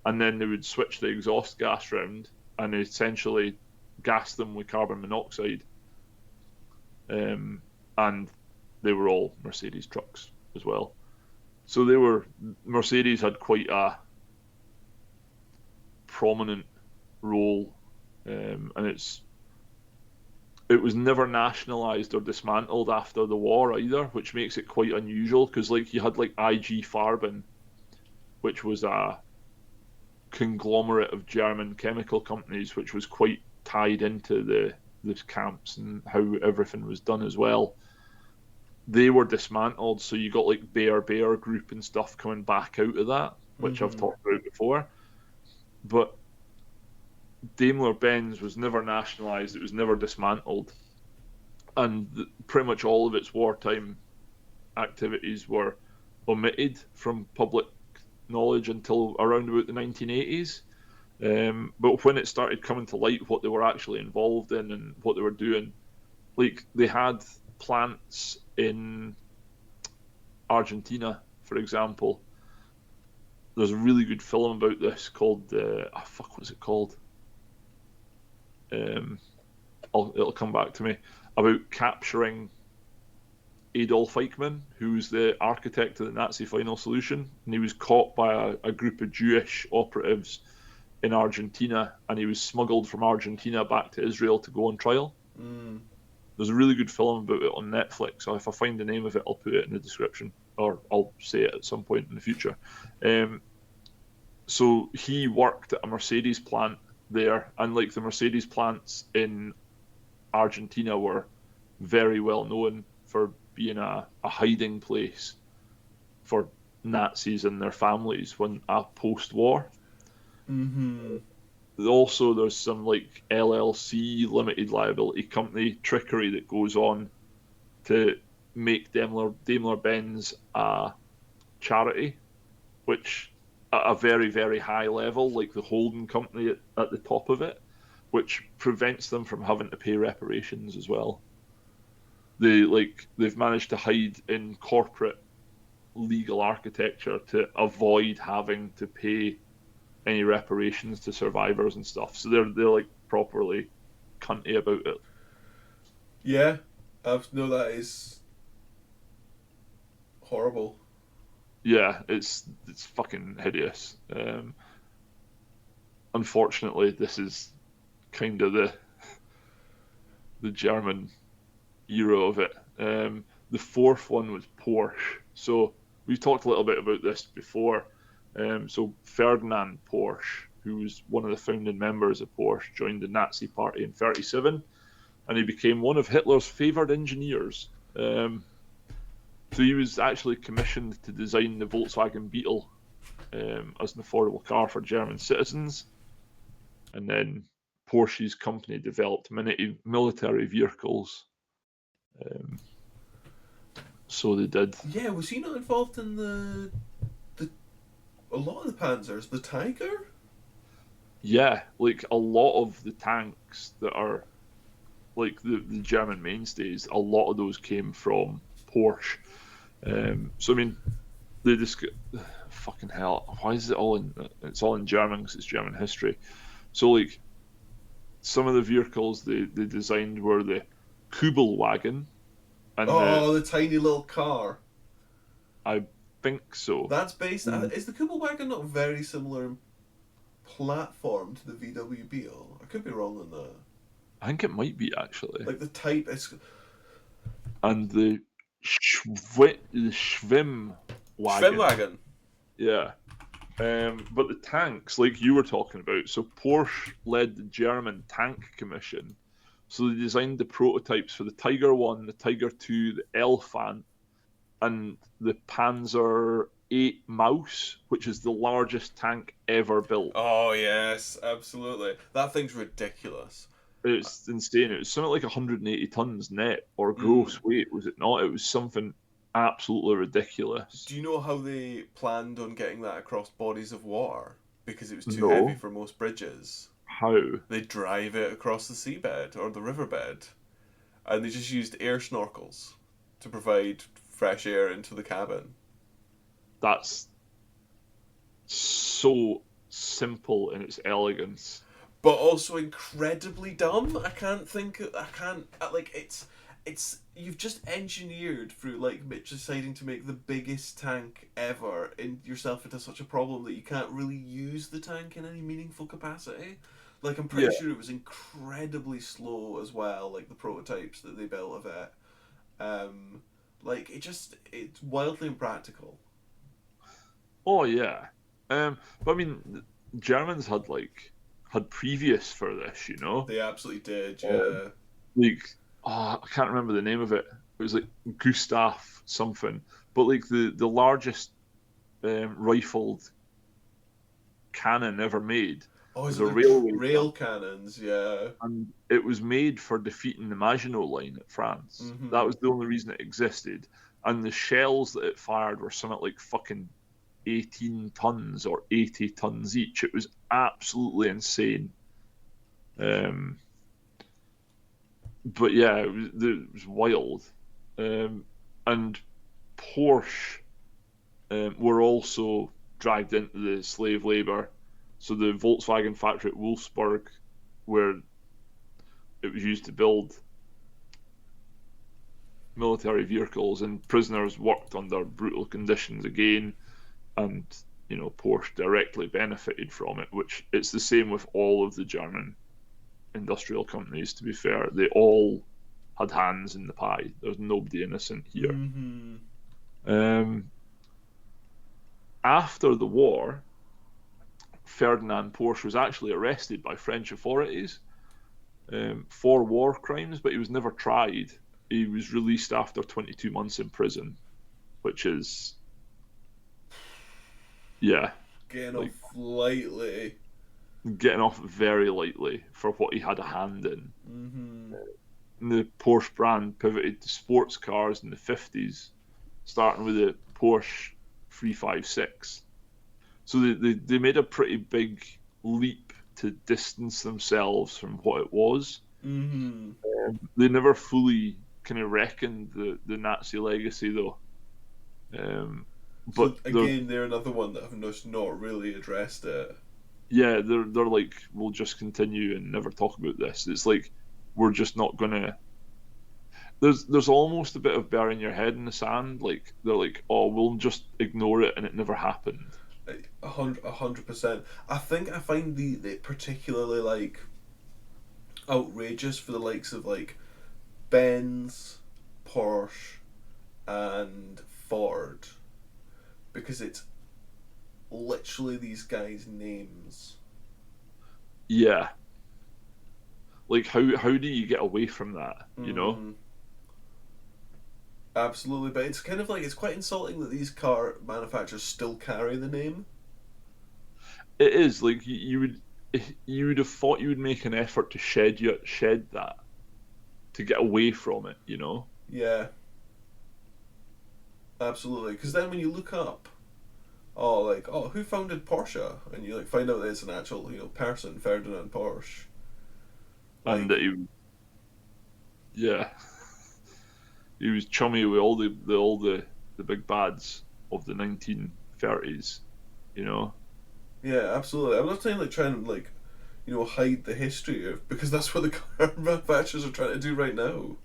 and then they would switch the exhaust gas round and essentially gas them with carbon monoxide. And they were all Mercedes trucks as well. So Mercedes had quite a prominent role, and it was never nationalised or dismantled after the war either, which makes it quite unusual because you had IG Farben, which was a conglomerate of German chemical companies, which was quite tied into the camps and how everything was done as well. They were dismantled, so you got Bear Group and stuff coming back out of that, which I've talked about before. But Daimler-Benz was never nationalised, it was never dismantled, and pretty much all of its wartime activities were omitted from public knowledge until around about the 1980s. But when it started coming to light what they were actually involved in and what they were doing, they had plants in Argentina, for example. There's a really good film about this called what's it called? It'll come back to me, about capturing Adolf Eichmann, who was the architect of the Nazi final solution, and he was caught by a group of Jewish operatives in Argentina, and he was smuggled from Argentina back to Israel to go on trial. There's a really good film about it on Netflix, so if I find the name of it, I'll put it in the description, or I'll say it at some point in the future. So he worked at a Mercedes plant there, and the Mercedes plants in Argentina were very well known for being a hiding place for Nazis and their families when post-war. Also, there's some LLC, limited liability company trickery that goes on to make Daimler-Benz a charity, which at a very, very high level, the holding company at the top of it, which prevents them from having to pay reparations as well. They've managed to hide in corporate legal architecture to avoid having to pay any reparations to survivors and stuff. So they're properly cunty about it. Yeah, no, that is horrible. Yeah, it's fucking hideous. Unfortunately, this is kind of the German era of it. The fourth one was Porsche. So we've talked a little bit about this before. So Ferdinand Porsche, who was one of the founding members of Porsche, joined the Nazi Party in 1937. and he became one of Hitler's favoured engineers. So he was actually commissioned to design the Volkswagen Beetle as an affordable car for German citizens. And then Porsche's company developed military vehicles. So they did. Yeah, was he not involved in the a lot of the Panzers? The Tiger? Yeah, like a lot of the tanks that are like the German mainstays, a lot of those came from Porsche. So I mean, they just fucking hell. Why is it all in? It's all in German because it's German history. So like some of the vehicles they designed were the Kubelwagen and Oh, the tiny little car. I think so. That's based. Is the Kubelwagen not very similar in platform to the VW Beetle? I could be wrong on that. I think it might be actually. Like the type is And the Schwimmwagen. Schwimmwagen. Yeah. But the tanks, like you were talking about, so Porsche led the German Tank Commission. So they designed the prototypes for the Tiger 1, the Tiger 2, the Elefant, and the Panzer 8 Maus, which is the largest tank ever built. Oh yes, absolutely. That thing's ridiculous. It's insane. It was something like 180 tons net or gross weight, was it not? It was something absolutely ridiculous. Do you know how they planned on getting that across bodies of water? Because it was too No. heavy for most bridges. How? They drive it across the seabed or the riverbed. And they just used air snorkels to provide fresh air into the cabin. That's so simple in its elegance. But also incredibly dumb. I can't, like, it's, you've just engineered through, like, deciding to make the biggest tank ever in yourself into such a problem that you can't really use the tank in any meaningful capacity. Like, I'm pretty sure it was incredibly slow as well, like, the prototypes that they built of it. Like, it's wildly impractical. Oh yeah. But I mean, Germans had previous for this, you know. They absolutely did, yeah. Like, I can't remember the name of it. It was like Gustav something, but like the largest rifled cannon ever made Oh, is was it a the railway rail gun, cannons? Yeah. and it was made for defeating the Maginot Line at France. That Mm-hmm. was the only reason it existed, and the shells that it fired were something like fucking 18 tons or 80 tons each. It was absolutely insane. Um, but yeah, it was wild. And Porsche were also dragged into the slave labour. So the Volkswagen factory at Wolfsburg, where it was used to build military vehicles, and prisoners worked under brutal conditions again, and Porsche directly benefited from it. Which it's the same with all of the German industrial companies. To be fair, they all had hands in the pie. There's nobody innocent here. Mm-hmm. Um, After the war, Ferdinand Porsche was actually arrested by French authorities for war crimes, but he was never tried. He was released after 22 months in prison, which is, yeah, Getting like off lightly. getting off very lightly for what he had a hand in. Mm-hmm. The Porsche brand pivoted to sports cars in the 50s, starting with the Porsche 356. So they made a pretty big leap to distance themselves from what it was. Mm-hmm. They never fully kind of reckoned the Nazi legacy, though. So But again, they're another one that have just not really addressed it. yeah, they're like, we'll just continue and never talk about this. It's like we're just not gonna. There's almost a bit of burying your head in the sand. Like they're like, oh, we'll just ignore it, and it never happened. 100%. I think I find the particularly like outrageous for the likes of like Benz, Porsche, and Ford, because it's literally these guys' names. Yeah, Like, how do you get away from that? You know, Mm, absolutely, but it's kind of like it's quite insulting that these car manufacturers still carry the name. it is like you would have thought you would make an effort to shed that to get away from it. You know. Yeah, absolutely. Because then when you look up, oh, like, oh, who founded Porsche, and you like find out that it's an actual person, Ferdinand Porsche. And that Like, yeah, he was chummy with all the big bads of the 1930s. You know. yeah, absolutely. I'm not saying like trying to like hide the history of because that's what the car manufacturers are trying to do right now.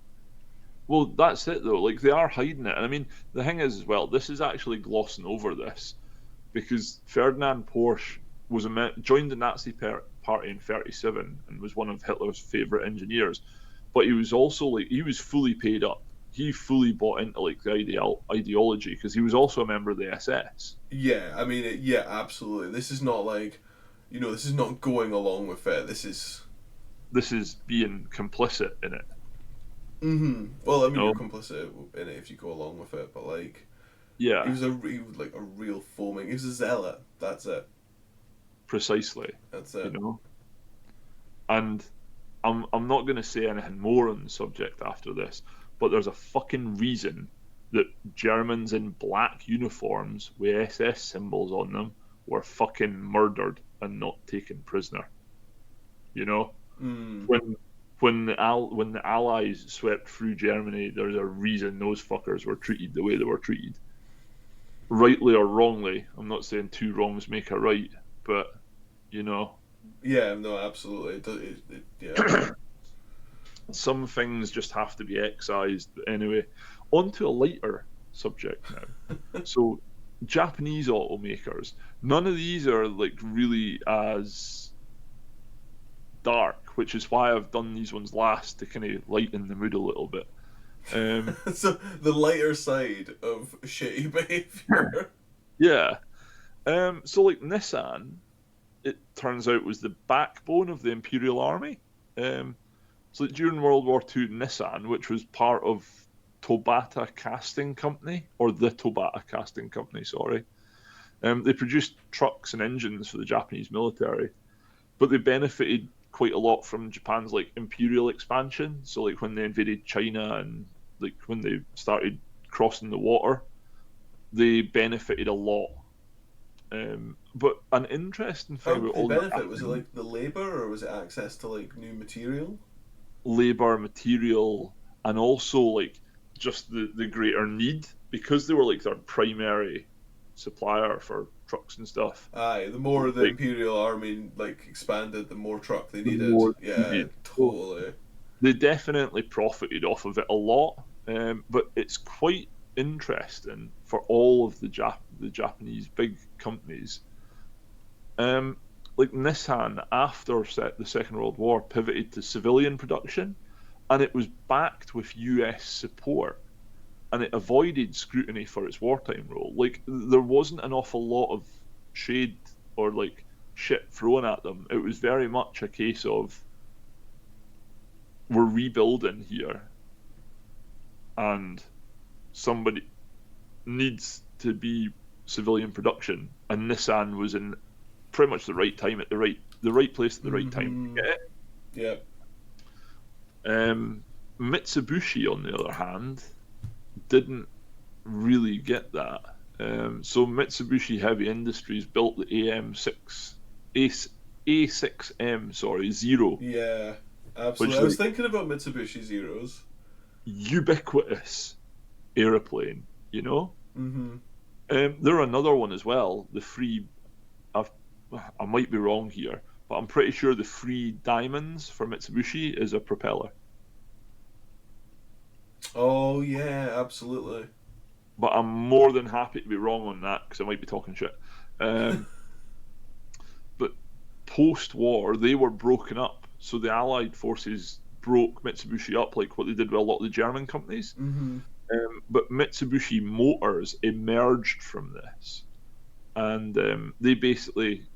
Well, that's it though. Like they are hiding it, and I mean the thing is as well. This is actually glossing over this because Ferdinand Porsche joined the Nazi Party in '37 and was one of Hitler's favorite engineers. But he was also like he was fully paid up. He fully bought into like the ideology because he was also a member of the SS. Yeah, I mean, yeah, absolutely. This is not like, this is not going along with it. This is. This is being complicit in it. Well, I You mean, you're know? complicit in it if you go along with it, but like, Yeah, he was like a real foaming. He was a zealot. That's it. precisely. That's You it. know, and I'm not going to say anything more on the subject after this, but there's a fucking reason that Germans in black uniforms with SS symbols on them were fucking murdered and not taken prisoner. You know, Mm. when when the Allies swept through Germany, there's a reason those fuckers were treated the way they were treated, rightly or wrongly. I'm not saying two wrongs make a right, but you know, Yeah. No. Absolutely. Yeah. some things just have to be excised. But anyway, on to a lighter subject now. So, Japanese automakers, none of these are like really as dark, which is why I've done these ones last to kind of lighten the mood a little bit. Um, So the lighter side of shitty behavior. yeah. So, like Nissan, it turns out was the backbone of the Imperial Army. Um, so, like, during World War II, Nissan, which was part of Tobata Casting Company, or the Tobata Casting Company, sorry, they produced trucks and engines for the Japanese military, but they benefited quite a lot from Japan's like imperial expansion. So, like when they invaded China and like when they started crossing the water, they benefited a lot. But an interesting How thing did about they all the benefit? Was it Japanese like the labor, or was it access to like new material? labor, material, and also like just the greater need because they were like their primary supplier for trucks and stuff. Aye, the more the Like Imperial Army like expanded, the more truck they the needed. more Yeah, needed. So totally. they definitely profited off of it a lot. But it's quite interesting for all of the Japanese big companies. Um, like Nissan, after the Second World War, pivoted to civilian production, and it was backed with US support, and it avoided scrutiny for its wartime role. Like there wasn't an awful lot of shade or like shit thrown at them. It was very much a case of we're rebuilding here, and somebody needs to be civilian production, and Nissan was in pretty much the right time at the right place at the right time to Mm-hmm. get Yep. it. Mitsubishi, on the other hand, didn't really get that. So Mitsubishi Heavy Industries built the A6M, sorry, Zero, Yeah. which Absolutely. is I was like thinking about Mitsubishi Zeros. ubiquitous aeroplane. You know, Mm-hmm. they're another one as well. The free I've, I might be wrong here, but I'm pretty sure the free diamonds for Mitsubishi is a propeller. Oh yeah, absolutely. But I'm more than happy to be wrong on that because I might be talking shit. Um, but post-war, they were broken up, so the Allied forces broke Mitsubishi up, like what they did with a lot of the German companies. Mm-hmm. But Mitsubishi Motors emerged from this, and they basically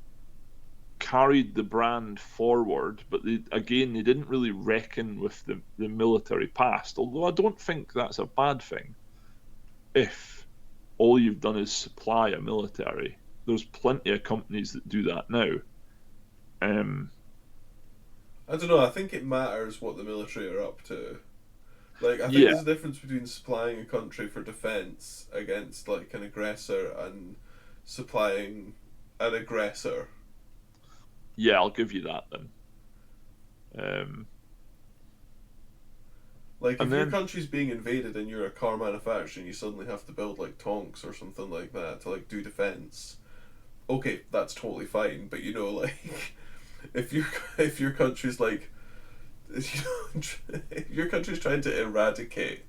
carried the brand forward, but they didn't really reckon with the military past. Although I don't think that's a bad thing if all you've done is supply a military. There's plenty of companies that do that now. Um, I don't know. I think it matters what the military are up to. Like, I think yeah, there's a difference between supplying a country for defense against like an aggressor and supplying an aggressor. yeah, I'll give you that then. Um, Like, and if your then country's being invaded and you're a car manufacturer and you suddenly have to build like tanks or something like that to like do defense, okay, that's totally fine. But you know, like, if you if your country's like, you know, if your country's trying to eradicate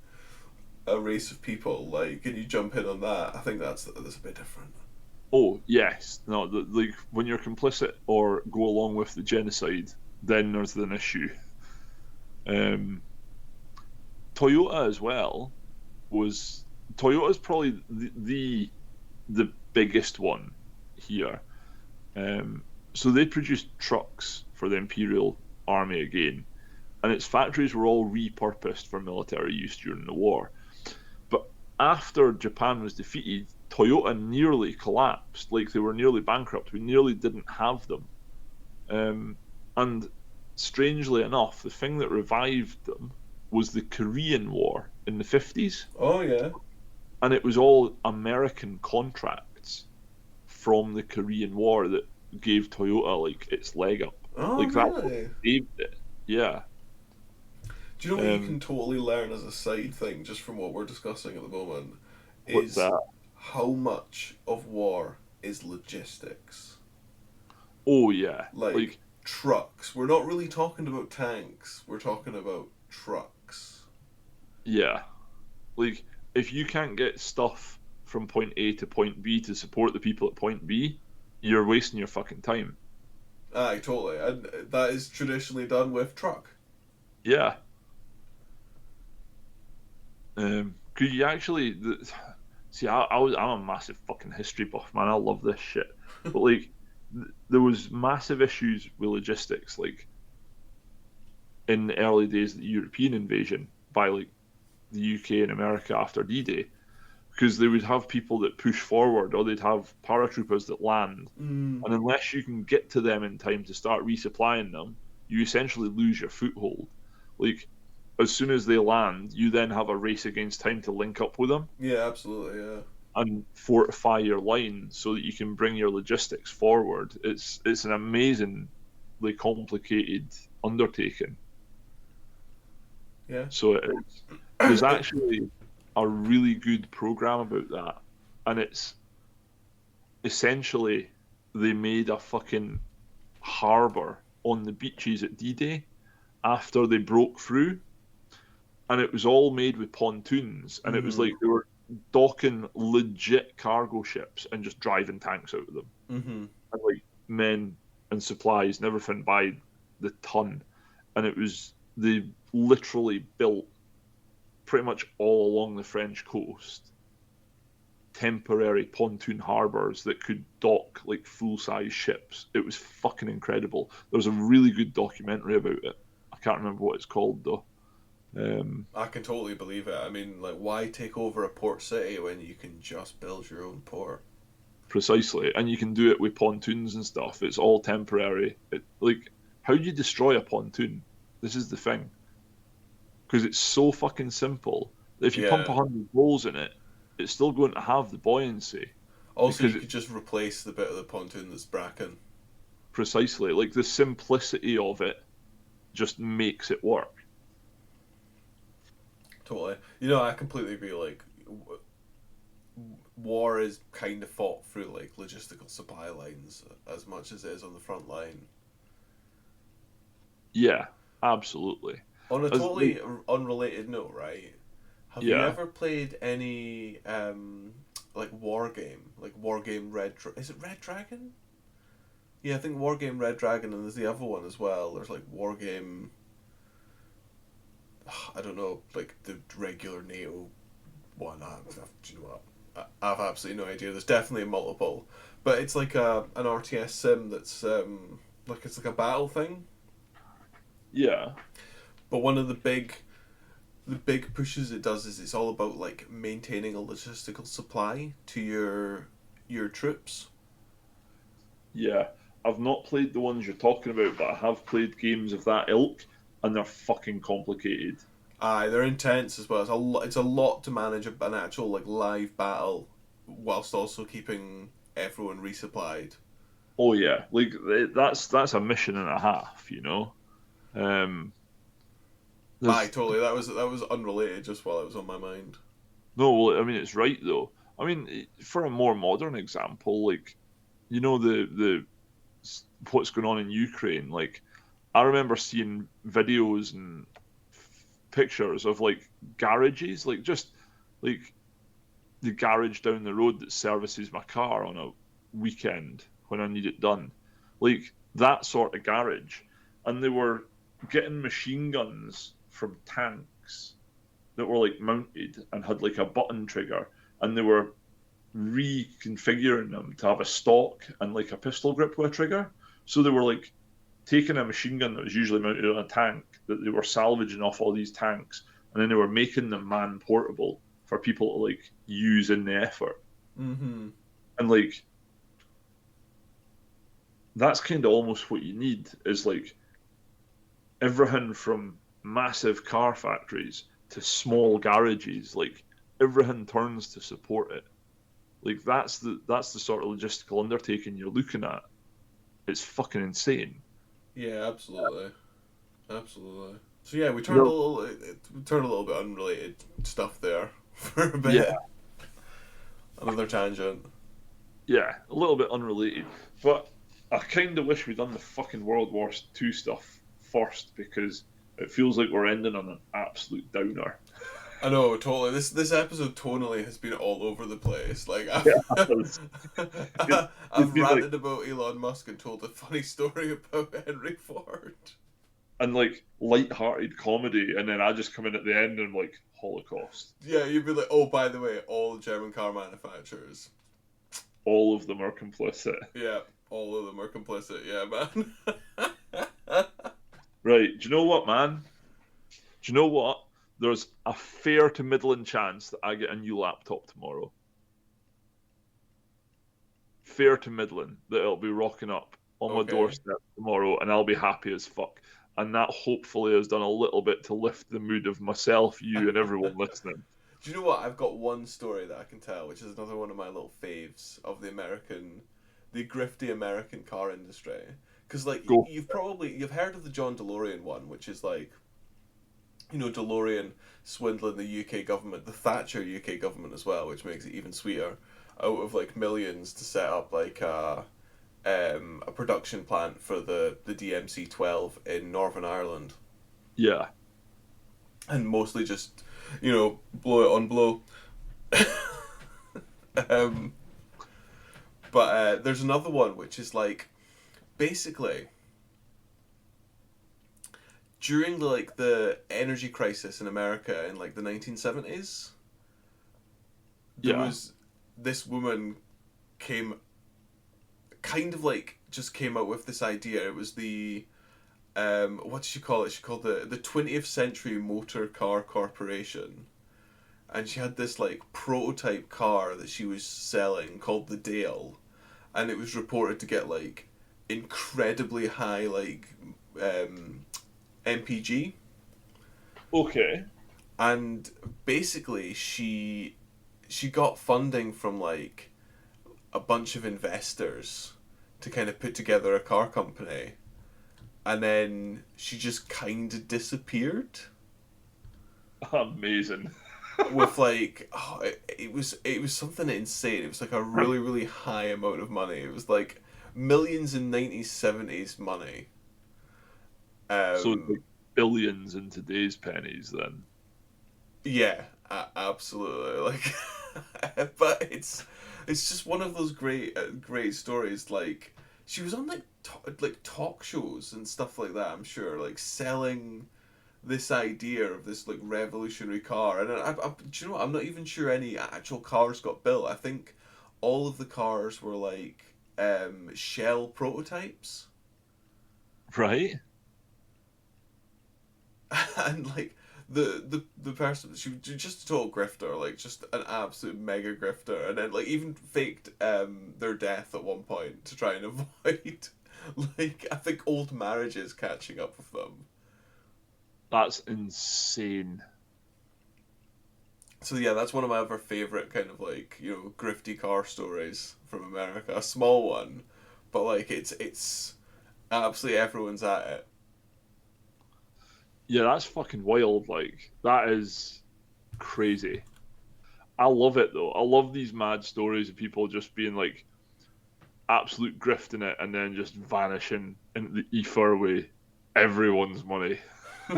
a race of people, like, and you jump in on that, I think that's a bit different. oh yes, no, like when you're complicit or go along with the genocide, then there's an issue. Um, Toyota as well was Toyota's probably the biggest one here. So they produced trucks for the Imperial Army again, and its factories were all repurposed for military use during the war. But after Japan was defeated, Toyota nearly collapsed, like they were nearly bankrupt. We nearly didn't have them. And strangely enough, the thing that revived them was the Korean War in the 50s. Oh yeah. And it was all American contracts from the Korean War that gave Toyota like its leg up. Oh Like that really? saved it. Yeah. Do you know what you Um, can totally learn as a side thing, just from what we're discussing at the moment, what's is that? how much of war is logistics. Oh yeah. Like Like trucks. We're not really talking about tanks. We're talking about trucks. yeah. Like if you can't get stuff from point A to point B to support the people at point B, you're wasting your fucking time. Aye, totally. And that is traditionally done with truck. Yeah. Could you actually see? I'm a massive fucking history buff, man. I love this shit. But like, there was massive issues with logistics, like in the early days of the European invasion by like the UK and America after D-Day, because they would have people that push forward, or they'd have paratroopers that land, Mm. and unless you can get to them in time to start resupplying them, you essentially lose your foothold. Like, as soon as they land, you then have a race against time to link up with them Yeah, absolutely, yeah. and fortify your line so that you can bring your logistics forward. It's an amazingly complicated undertaking. Yeah. So there's actually a really good program about that, and it's essentially they made a fucking harbour on the beaches at D-Day after they broke through, and it was all made with pontoons, and it was Mm-hmm. like they were docking legit cargo ships and just driving tanks out of them, Mm-hmm. and like men and supplies and everything by the ton, and it was they literally built pretty much all along the French coast temporary pontoon harbours that could dock like full size ships. It was fucking incredible. There was a really good documentary about it. I can't remember what it's called though. I can totally believe it. I mean, like, why take over a port city when you can just build your own port? Precisely, and you can do it with pontoons and stuff. It's all temporary. Like, how do you destroy a pontoon? This is the thing, because it's so fucking simple. If you pump Yeah. 100 volts in it, it's still going to have the buoyancy Also, because you could just replace the bit of the pontoon that's bracken. precisely like the simplicity of it just makes it work. Totally. You know, I completely agree. Like, war is kind of fought through like logistical supply lines as much as it is on the front line. Yeah, absolutely. On a As like, totally unrelated note, right? Have you yeah, ever played any like war game Is it Red Dragon? Yeah, I think war game Red Dragon, and there's the other one as well. There's like war game. I don't know, like the regular NATO one. Do you know what? I have absolutely no idea. There's definitely a multiple, but it's like an RTS sim that's like it's like a battle thing. Yeah, But one of the big pushes it does is it's all about like maintaining a logistical supply to your troops. yeah. I've not played the ones you're talking about, but I have played games of that ilk, and they're fucking complicated. Aye, they're intense as well. It's a lot to manage an actual like live battle, whilst also keeping everyone resupplied. Oh yeah, like that's a mission and a half, you know. Um, Aye, there's totally. That was unrelated. Just while it was on my mind. no, well, I mean it's right though. I mean, for a more modern example, like you know what's going on in Ukraine. Like I remember seeing videos and pictures of like garages, like just like the garage down the road that services my car on a weekend when I need it done. Like that sort of garage. And they were getting machine guns from tanks that were like mounted and had like a button trigger, and they were reconfiguring them to have a stock and like a pistol grip with a trigger. So they were like taking a machine gun that was usually mounted on a tank that they were salvaging off all these tanks, and then they were making them man portable for people to like use in the effort. Mm-hmm. And like that's kind of almost what you need is like everything from massive car factories to small garages, like everything turns to support it. Like that's the sort of logistical undertaking you're looking at. It's fucking insane. Yeah, absolutely, absolutely. So yeah, we turned a Well, little, we turned a little bit unrelated stuff there for a yeah, bit. Another tangent. yeah, a little bit unrelated, but I kind of wish we'd done the fucking World War II stuff first because it feels like we're ending on an absolute downer. I know, totally. This episode tonally has been all over the place. Like Yeah, it's, it's I've been like ranted about Elon Musk and told a funny story about Henry Ford. and like light-hearted comedy, and then I just come in at the end and I'm like Holocaust. Yeah, you'd be like, oh, by the way, all German car manufacturers. All of them are complicit. Yeah, all of them are complicit. Yeah, man. Right? Do you know what, man? Do you know what? There's a fair to middling chance that I get a new laptop tomorrow. Fair to middling that it'll be rocking up on my Okay. doorstep tomorrow, and I'll be happy as fuck. And that hopefully has done a little bit to lift the mood of myself, you, and everyone listening. Do you know what? I've got one story that I can tell, which is another one of my little faves of the grifty American car industry. Because like Go. you've heard of the John DeLorean one, which is like, DeLorean swindling the UK government, the Thatcher UK government as well, which makes it even sweeter, out of like millions to set up like a production plant for the DMC-12 in Northern Ireland, Yeah. and mostly just blow it on blow. um, but there's another one which is like basically during the energy crisis in America in like the 1970s, there Yeah. was this woman came kind of like just came out with this idea. It was the what did she call it? She called the 20th Century Motor Car Corporation, and she had this like prototype car that she was selling called the Dale, and it was reported to get like incredibly high like MPG, Okay. and basically she got funding from like a bunch of investors to kind of put together a car company, and then she just kind of disappeared Amazing. with like it was something insane. It was like a really really high amount of money. It was like millions in 1970s money. So it's um like billions in today's pennies then. yeah, absolutely, like but it's just one of those great stories. Like she was on like like talk shows and stuff like that, I'm sure, like selling this idea of this like revolutionary car. And do you know what? I'm not even sure any actual cars got built. I think all of the cars were like shell prototypes. Right? And like the person, she was just a total grifter, like just an absolute mega grifter, and then like even faked their death at one point to try and avoid like I think old marriages catching up with them. That's insane. So yeah, that's one of my other favorite kind of like, you know, grifty car stories from America. A small one, but like it's absolutely everyone's at it. Yeah, that's fucking wild. Like, that is crazy. I love it though. I love these mad stories of people just being like absolute grifting it and then just vanishing into the ether with everyone's money. Do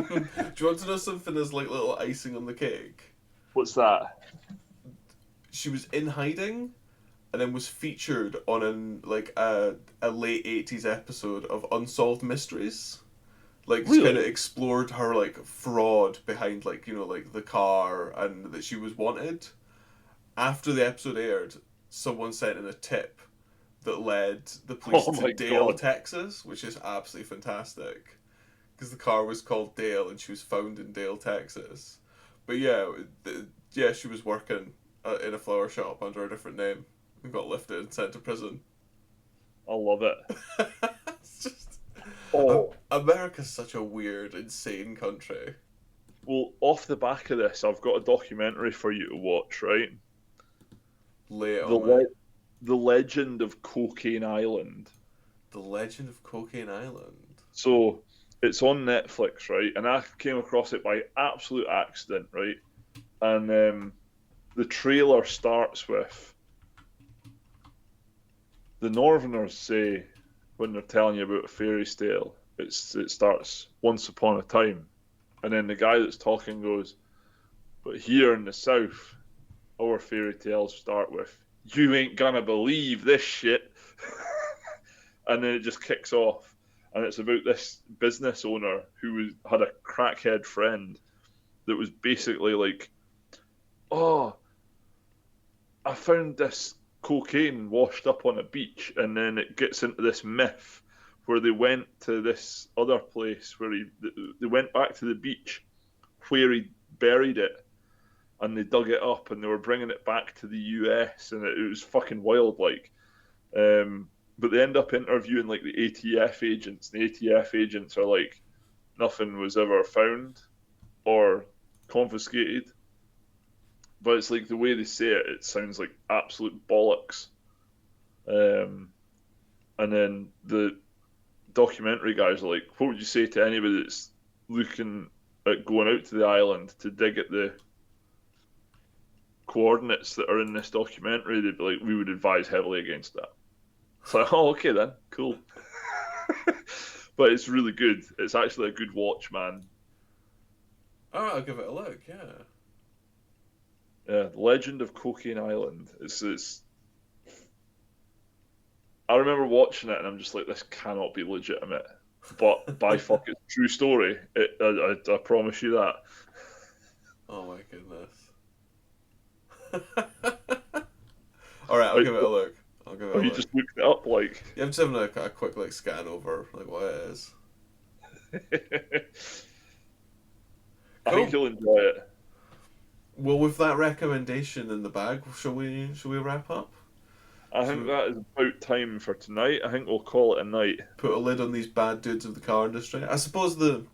you want to know something as like little icing on the cake? What's that? She was in hiding and then was featured on a late 80s episode of Unsolved Mysteries. Like kind of Really? explored her like fraud behind like, you know, like the car and that she was wanted. After the episode aired, someone sent in a tip that led the police Oh to my Dale, god. Texas, which is absolutely fantastic because the car was called Dale and she was found in Dale, Texas. But yeah, yeah, she was working in a flower shop under a different name and got lifted and sent to prison. I love it. It's just Oh, America's such a weird, insane country. well, off the back of this, I've got a documentary for you to watch, right? Lay it The on me. le- the Legend of Cocaine Island. The Legend of Cocaine Island. So it's on Netflix, right? And I came across it by absolute accident, right? And the trailer starts with the Northerners say when they're telling you about a fairy tale, it starts once upon a time, and then the guy that's talking goes, but here in the South, our fairy tales start with "You ain't gonna believe this shit," and then it just kicks off, and it's about this business owner had a crackhead friend that was basically like, "Oh, I found this cocaine washed up on a beach," and then it gets into this myth where they went to this other place where they went back to the beach where he buried it, and they dug it up, and they were bringing it back to the US, and it was fucking wild, like. But they end up interviewing like the ATF agents. And the ATF agents are like, nothing was ever found or confiscated. But it's like the way they say it, it sounds like absolute bollocks. Um, and then the documentary guys are like, what would you say to anybody that's looking at going out to the island to dig at the coordinates that are in this documentary? They'd be like, we would advise heavily against that. It's like, oh, okay then, cool. But it's really good. It's actually a good watch, man. Alright, I'll give it a look, yeah. Yeah, Legend of Cocaine Island. It's. I remember watching it and I'm just like, this cannot be legitimate. But by fuck, it's a true story. I promise you that. Oh my goodness. Alright, I'll Are, give it a look. I'll give it a are you look. just looking it up like? Yeah, I'm just having a quick like scan over like what it is. I think Cool. you'll enjoy it. Well, with that recommendation in the bag, shall we wrap up? I Should think we that is about time for tonight. I think we'll call it a night. put a lid on these bad dudes of the car industry? I suppose the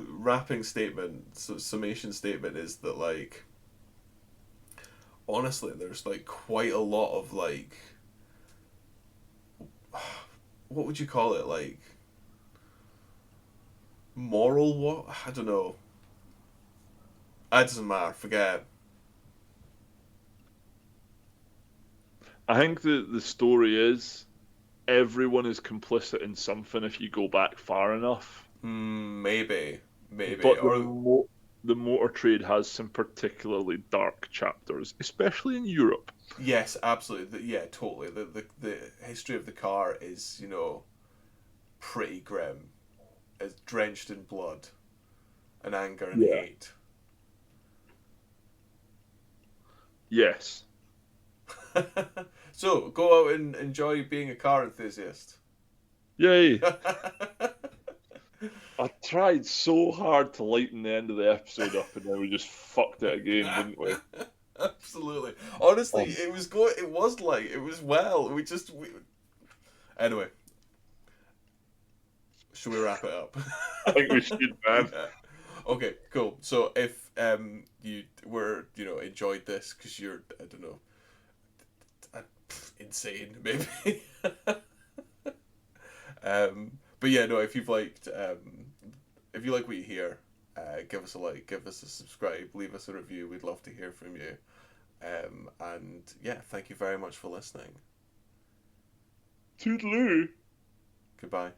wrapping statement, summation statement is that like honestly, there's like quite a lot of like what would you call it, like moral what I don't know. It doesn't matter. Forget. I think the story is everyone is complicit in something if you go back far enough. Maybe, maybe, But or the motor trade has some particularly dark chapters, especially in Europe. yes, absolutely. Yeah, totally. The history of the car is, you know, pretty grim. It's drenched in blood and anger and Yeah. hate. Yes. So go out and enjoy being a car enthusiast. Yay! I tried so hard to lighten the end of the episode up, and then we just fucked it again, didn't we? Absolutely. Honestly, Um, it was good. It was light. It was well. Anyway, should we wrap it up? I think we should, man. Yeah. Okay, cool. So if you were enjoyed this because you're, I don't know, insane maybe. But yeah, no. If you like what you hear, give us a like, give us a subscribe, leave us a review. We'd love to hear from you. And yeah, thank you very much for listening. Toodaloo. Goodbye.